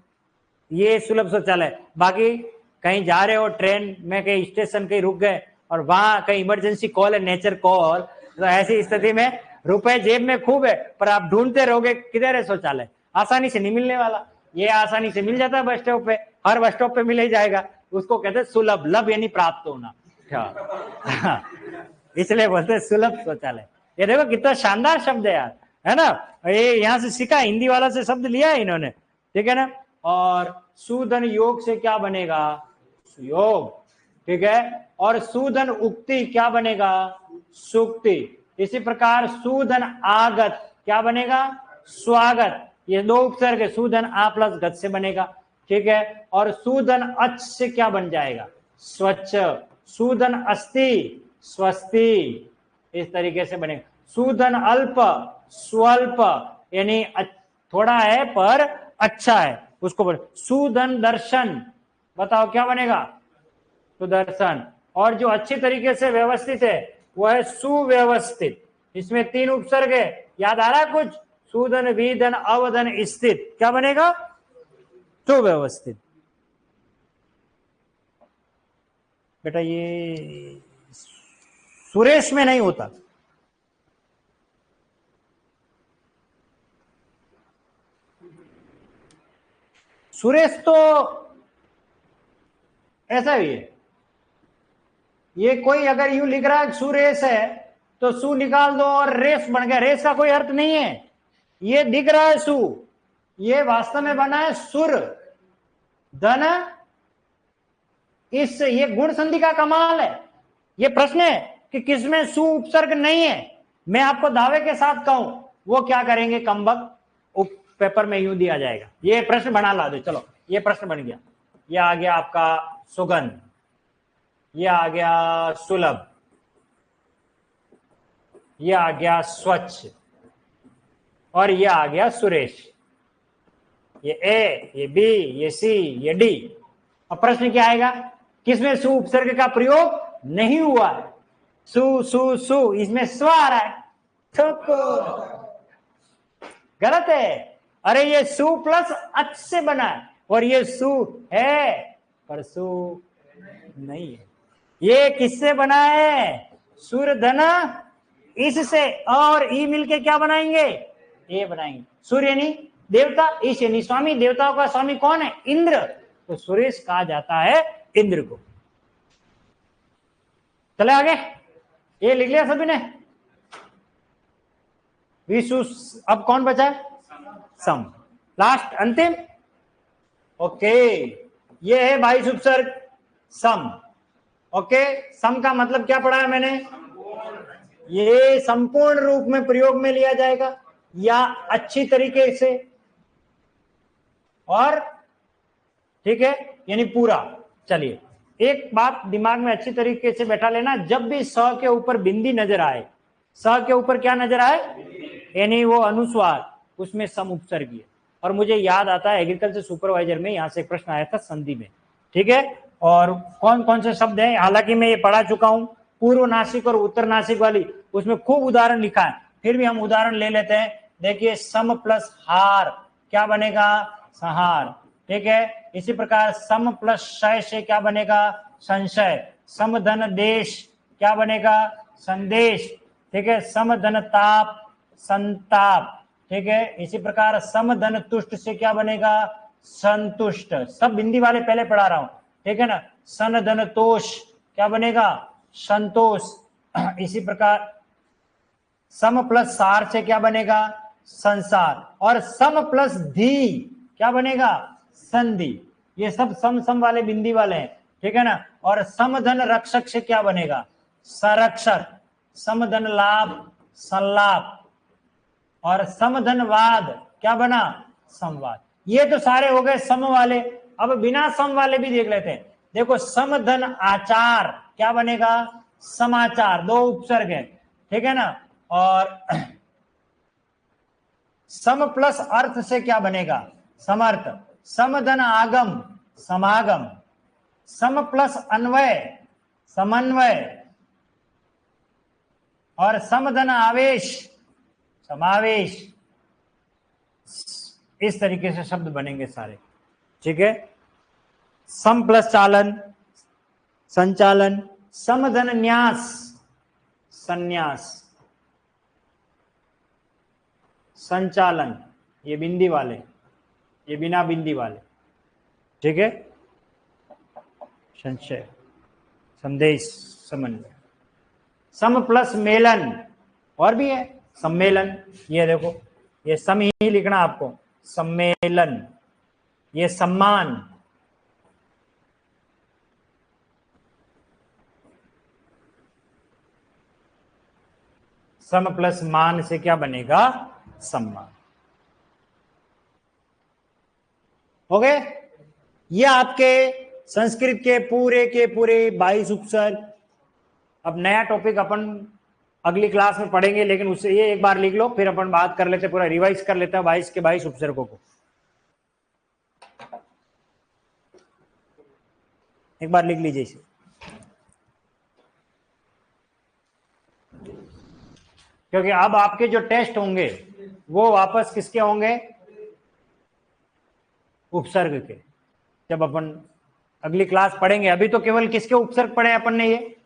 ये सुलभ शौचालय। बाकी कहीं जा रहे हो ट्रेन में, कहीं स्टेशन कहीं रुक गए और वहां कहीं इमरजेंसी कॉल है, नेचर कॉल, तो ऐसी स्थिति में रुपए जेब में खूब है पर आप ढूंढते रहोगे किधर है शौचालय, आसानी से नहीं मिलने वाला। ये आसानी से मिल जाता है बस स्टॉप पे, हर बस स्टॉप पे मिल ही जाएगा, उसको कहते हैं सुलभ। लभ यानी प्राप्त होना, इसलिए बोलते हैं सुलभ शौचालय। ये देखो कितना शानदार शब्द है यार, है ना? ये यहाँ से सीखा, हिंदी वाला से शब्द लिया है इन्होंने। ठीक है ना। और सुधन योग से क्या बनेगा, सुयोग। ठीक है, और सुधन उक्ति क्या बनेगा, सुक्ति। इसी प्रकार सुधन आगत क्या बनेगा, स्वागत। ये दो उपसर्ग है, सुधन आ प्लस गत से बनेगा। ठीक है, और सुधन अच्छ से क्या बन जाएगा, स्वच्छ। सुधन अस्ति, स्वस्ति, इस तरीके से बनेगा। सुधन अल्प, स्वल्प, यानी थोड़ा है पर अच्छा है, उसको बोले। सुधन दर्शन, बताओ क्या बनेगा, सुदर्शन। और जो अच्छी तरीके से व्यवस्थित है वो है सुव्यवस्थित। इसमें 3 उपसर्ग है, याद आ रहा है कुछ? सुधन, विधन, अवधन, स्थित, क्या बनेगा, सुव्यवस्थित। बेटा ये सुरेश में नहीं होता, सुरेश तो ऐसा ही है। ये कोई अगर यूं लिख रहा है सुरेश है तो सु निकाल दो और रेस बन गया, रेस का कोई अर्थ नहीं है। ये दिख रहा है सु, ये वास्तव में बना है सुर धन इस, ये गुण संधि का कमाल है। ये प्रश्न है कि किसमें सु उपसर्ग नहीं है, मैं आपको दावे के साथ कहूं वो क्या करेंगे कमबख्त, पेपर में यूं दिया जाएगा। ये प्रश्न बना ला दो, चलो ये प्रश्न बन गया। ये आ गया आपका सुगंध, ये आ गया सुलभ, ये आ गया स्वच्छ, और ये आ गया सुरेश। ये ए, ये बी, ये सी, ये डी। अब प्रश्न क्या आएगा, किसमें सु उपसर्ग का प्रयोग नहीं हुआ है? सु सु सु, इसमें स्व आ रहा है, गलत है। अरे ये सु प्लस अच से बना है, और ये सु है पर सु नहीं है। ये किससे बना है? सूर्य धन इससे, और ई मिलके क्या बनाएंगे? ये बनाएंगे। सूर्य यानी देवता, ईश यानी स्वामी, देवताओं का स्वामी कौन है? इंद्र, तो सुरेश कहा जाता है इंद्र को। चले आगे, ये लिख लिया सभी ने? विशु, अब कौन बचा है? सम, लास्ट अंतिम। ओके, ये है 22 उपसर्ग सम। ओके, सम का मतलब क्या पढ़ा है मैंने? ये संपूर्ण रूप में प्रयोग में लिया जाएगा या अच्छी तरीके से, और ठीक है यानी पूरा। चलिए एक बात दिमाग में अच्छी तरीके से बैठा लेना, जब भी स के ऊपर बिंदी नजर आए, स के ऊपर क्या नजर आए यानी वो अनुस्वार, उसमें सम उपसर्ग है। और मुझे याद आता है एग्रीकल्चर सुपरवाइजर में यहां से एक प्रश्न आया था संधि में, ठीक है। और कौन कौन से शब्द हैं, हालांकि मैं ये पढ़ा चुका हूं, पूर्व नासिक और उत्तर नासिक वाली, उसमें खूब उदाहरण लिखा है, फिर भी हम उदाहरण ले लेते हैं। देखिए सम प्लस हार क्या बनेगा? संहार, ठीक है। इसी प्रकार सम प्लस शय से क्या बनेगा? संशय। सम धन देश क्या बनेगा? संदेश, ठीक है। सम धन ताप संताप, ठीक है। इसी प्रकार सम धन तुष्ट से क्या बनेगा? संतुष्ट। सब बिंदी वाले पहले पढ़ा रहा हूं, ठीक है ना। सन धन तोष क्या बनेगा? संतोष। इसी प्रकार सम प्लस सार से क्या बनेगा? संसार। और सम प्लस धी क्या बनेगा? संधि। ये सब सम सम वाले बिंदी वाले हैं, ठीक है ना। और समधन रक्षक से क्या बनेगा? संरक्षक। समधन लाभ संलाप, और समधन वाद क्या बना? संवाद। ये तो सारे हो गए सम वाले। अब बिना सम वाले भी देख लेते हैं। देखो समधन आचार क्या बनेगा? समाचार। दो उपसर्ग है, ठीक है ना। और सम प्लस अर्थ से क्या बनेगा? समर्थ। समधन आगम समागम। सम प्लस अन्वय समन्वय। और समधन आवेश समावेश। इस तरीके से शब्द बनेंगे सारे, ठीक है। सम प्लस चालन संचालन। समधन न्यास संन्यास। संचालन ये बिंदी वाले, ये बिना बिंदी वाले, ठीक है। संशय संदेश समन्वय। सम प्लस मेलन और भी है, सम्मेलन। ये देखो ये सम ही लिखना आपको, सम्मेलन। ये सम्मान। सम प्लस मान से क्या बनेगा? सम्मान। हो गए? ये आपके संस्कृत के पूरे 22 उपसर्ग। अब नया टॉपिक अपन अगली क्लास में पढ़ेंगे, लेकिन उससे ये एक बार लिख लो, फिर अपन बात कर लेते, पूरा रिवाइज कर लेते हैं 22 के 22 उपसर्गों को। एक बार लिख लीजिए इसे। क्योंकि अब आपके जो टेस्ट होंगे वो वापस किसके होंगे? उपसर्ग के। जब अपन अगली क्लास पढ़ेंगे, अभी तो केवल किसके उपसर्ग पढ़े अपन ने? ये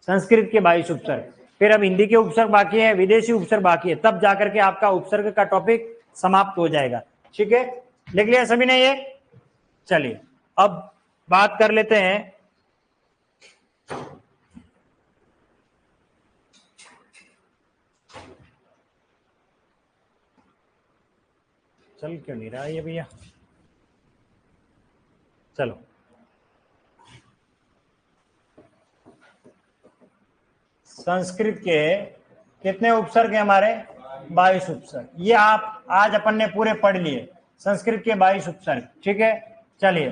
संस्कृत के 22 उपसर्ग। फिर अब हिंदी के उपसर्ग बाकी है, विदेशी उपसर्ग बाकी है, तब जाकर के आपका उपसर्ग का टॉपिक समाप्त हो जाएगा, ठीक है। लिख लिया सभी ने ये? चलिए अब बात कर लेते हैं चल क्यों नहीं रहा ये भैया? चलो, संस्कृत के कितने उपसर्ग हैं हमारे? 22 उपसर्ग। ये आप आज अपन ने पूरे पढ़ लिए, संस्कृत के 22 उपसर्ग। ठीक है, चलिए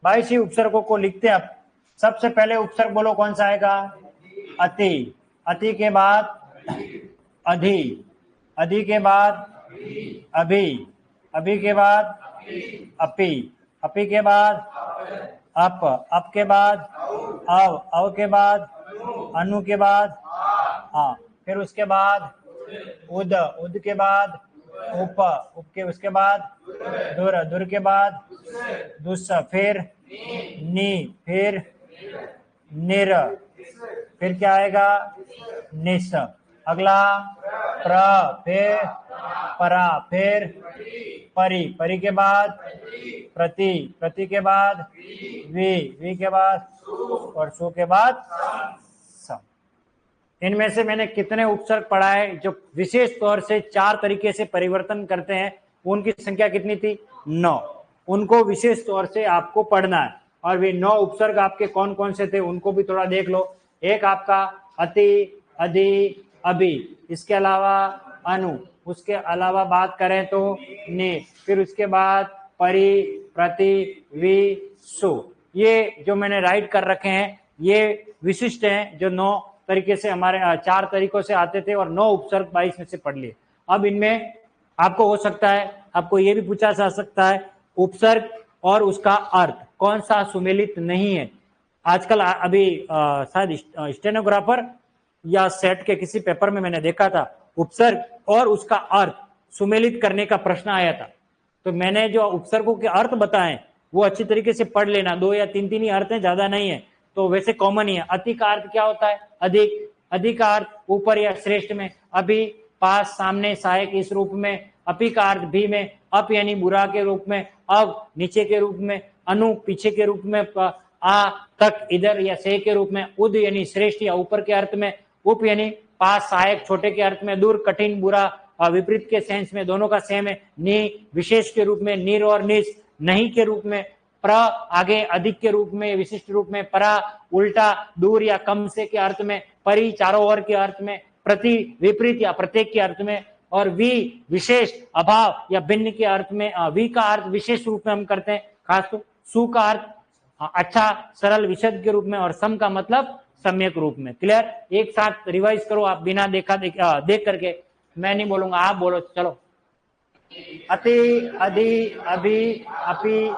22 ही उपसर्गों को लिखते हैं अब। सबसे पहले उपसर्ग बोलो कौन सा आएगा? अति। अति के बाद अधि। अधि के बाद अभि। अभि के बाद अपि। अपि के बाद अप। अप के बाद अव। अव के बाद अनु के बाद आ। फिर उसके बाद उद। उद के बाद उप। उप के उसके बाद दुर। दुर के बाद दुस। फिर नी। फिर निर। फिर क्या आएगा? निस। अगला प्र। फिर परा। फिर परि। परि के बाद प्रति। प्रति के बाद वि। वि के बाद और सु के बाद सम। इनमें से मैंने कितने उपसर्ग पढ़ा है जो विशेष तौर से 4 तरीके से परिवर्तन करते हैं? उनकी संख्या कितनी थी? 9। उनको विशेष तौर से आपको पढ़ना है। और वे 9 उपसर्ग आपके कौन कौन से थे उनको भी थोड़ा देख लो। एक आपका अति, अधि, अभि, इसके अलावा अनु, उसके अलावा बात करें तो ने, फिर उसके बाद परि, प्रति, वि, सु। ये जो मैंने राइट कर रखे हैं ये विशिष्ट हैं, जो 9 तरीके से हमारे 4 तरीकों से आते थे और 9 उपसर्ग 22 में से पढ़ लिए। अब इनमें आपको हो सकता है, आपको ये भी पूछा जा सकता है उपसर्ग और उसका अर्थ कौन सा सुमेलित नहीं है। आजकल अभी शायद स्टेनोग्राफर या सेट के किसी पेपर में मैंने देखा था उपसर्ग और उसका अर्थ सुमेलित करने का प्रश्न आया था। तो मैंने जो उपसर्गों के अर्थ बताए वो अच्छी तरीके से पढ़ लेना। 2 या 3 ही अर्थ हैं, ज्यादा नहीं है, तो वैसे कॉमन ही है। अति का अर्थ क्या होता है? अधिक। अधिक का अर्थ ऊपर या श्रेष्ठ में। अभी पास, सामने, सहायक इस रूप में। अपि का अर्थ भी में। अप यानी बुरा के रूप में। अब नीचे के रूप में। अनु पीछे के रूप में। आ तक इधर या से के रूप में। उद यानी श्रेष्ठ या ऊपर के अर्थ में। उप यानी पास, सहायक छोटे के अर्थ में। दूर कठिन, बुरा, विपरीत के सेंस में, दोनों का सेम है। नि विशेष के रूप में। निर और निस नहीं के रूप में। प्र आगे अधिक के रूप में, विशिष्ट रूप में। परा उल्टा, दूर या कम से के अर्थ में। परि चारों ओर के अर्थ में। प्रति विपरीत या प्रत्येक के अर्थ में। और वि विशेष, अभाव या भिन्न के अर्थ में। वि का अर्थ विशेष रूप में हम करते हैं खास तो। सु का अर्थ अच्छा, सरल, विशद के रूप में। और सम का मतलब सम्यक रूप में। क्लियर? एक साथ रिवाइज करो आप बिना देख करके। मैं नहीं बोलूंगा, आप बोलो। चलो, अति, अधि, अभि, अपि,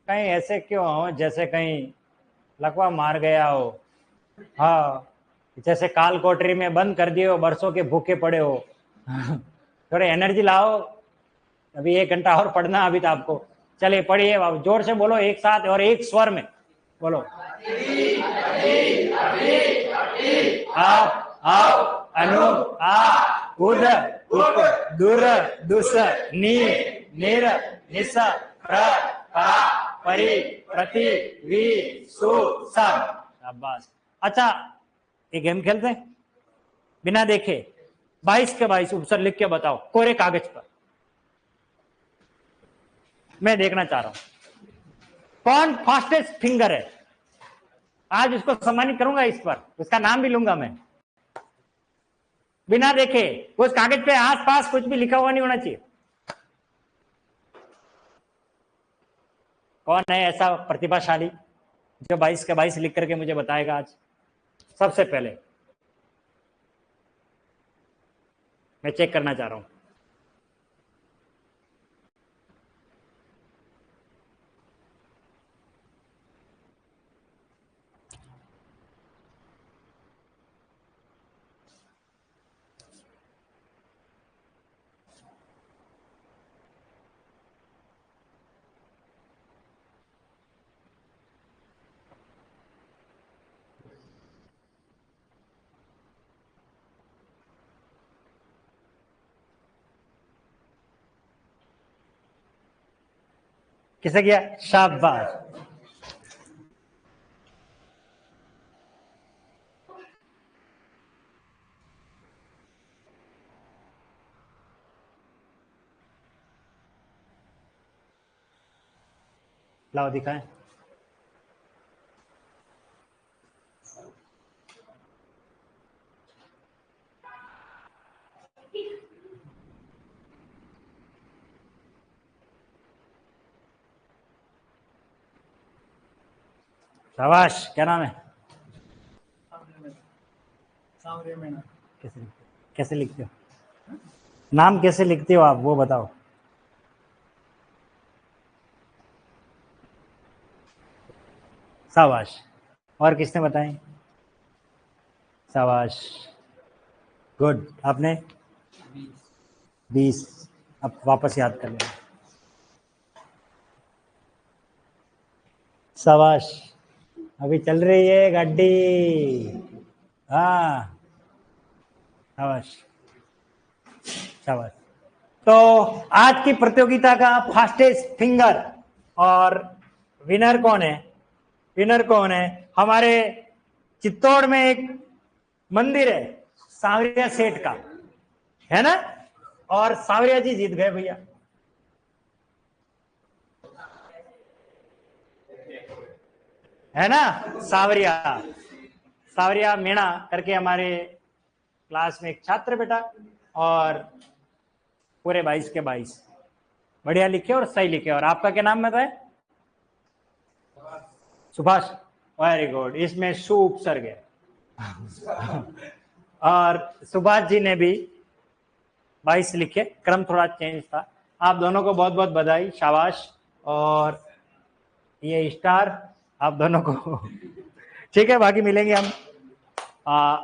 कहीं ऐसे क्यों हो जैसे कहीं लकवा मार गया हो? हाँ, जैसे काल कोठरी में बंद कर दिए हो, बरसों के भूखे पड़े हो। थोड़े एनर्जी लाओ, अभी 1 घंटा और पढ़ना अभी तो आपको। चलिए पढ़िए, आप जोर से बोलो एक साथ और एक स्वर में बोलो। आप अनु आ उद उप दुर दुस नी निर निस प्र परा परि प्रति वि सु सम। शाबाश। अच्छा, एक गेम खेलते हैं बिना देखे। 22 के 22 उपसर्ग लिख के बताओ कोरे कागज पर। मैं देखना चाह रहा हूं कौन फास्टेस्ट फिंगर है। आज उसको सम्मानित करूंगा इस पर, उसका नाम भी लूंगा मैं। बिना देखे, उस कागज पे आसपास कुछ भी लिखा हुआ नहीं होना चाहिए। कौन है ऐसा प्रतिभाशाली जो 22 के 22 लिख करके मुझे बताएगा आज? सबसे पहले मैं चेक करना चाह रहा हूं। किसे किया? शाबाश। लाओ दिखाएं। शाबाश, क्या नाम है? कैसे लिखते हो? नाम कैसे लिखते हो आप, वो बताओ। शाबाश। और किसने बताएं? शाबाश, गुड। आपने 20। अब वापस याद कर लेना। शाबाश, अभी चल रही है गाड़ी। हाँ, शाबाश शाबाश। तो आज की प्रतियोगिता का फास्टेस्ट फिंगर और विनर कौन है? विनर कौन है? हमारे चित्तौड़ में एक मंदिर है सांवरिया सेठ का, है ना? और सांवरिया जी जीत गए भैया। है ना? सांवरिया सांवरिया मीणा करके हमारे क्लास में एक छात्र बेटा, और पूरे 22 के 22 बढ़िया लिखे और सही लिखे। और आपका क्या नाम बताए? सुभाष। वेरी गुड, इसमें सु उपसर्ग है। और सुभाष जी ने भी 22 लिखे, क्रम थोड़ा चेंज था। आप दोनों को बहुत बहुत बधाई, शाबाश। और ये स्टार आप दोनों को। ठीक है, बाकी मिलेंगे हम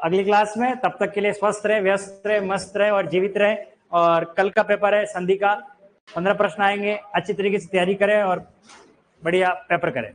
अगली क्लास में। तब तक के लिए स्वस्थ रहे, व्यस्त रहे, मस्त रहे और जीवित रहे। और कल का पेपर है संधि का, 15 प्रश्न आएंगे। अच्छी तरीके से तैयारी करें और बढ़िया पेपर करें।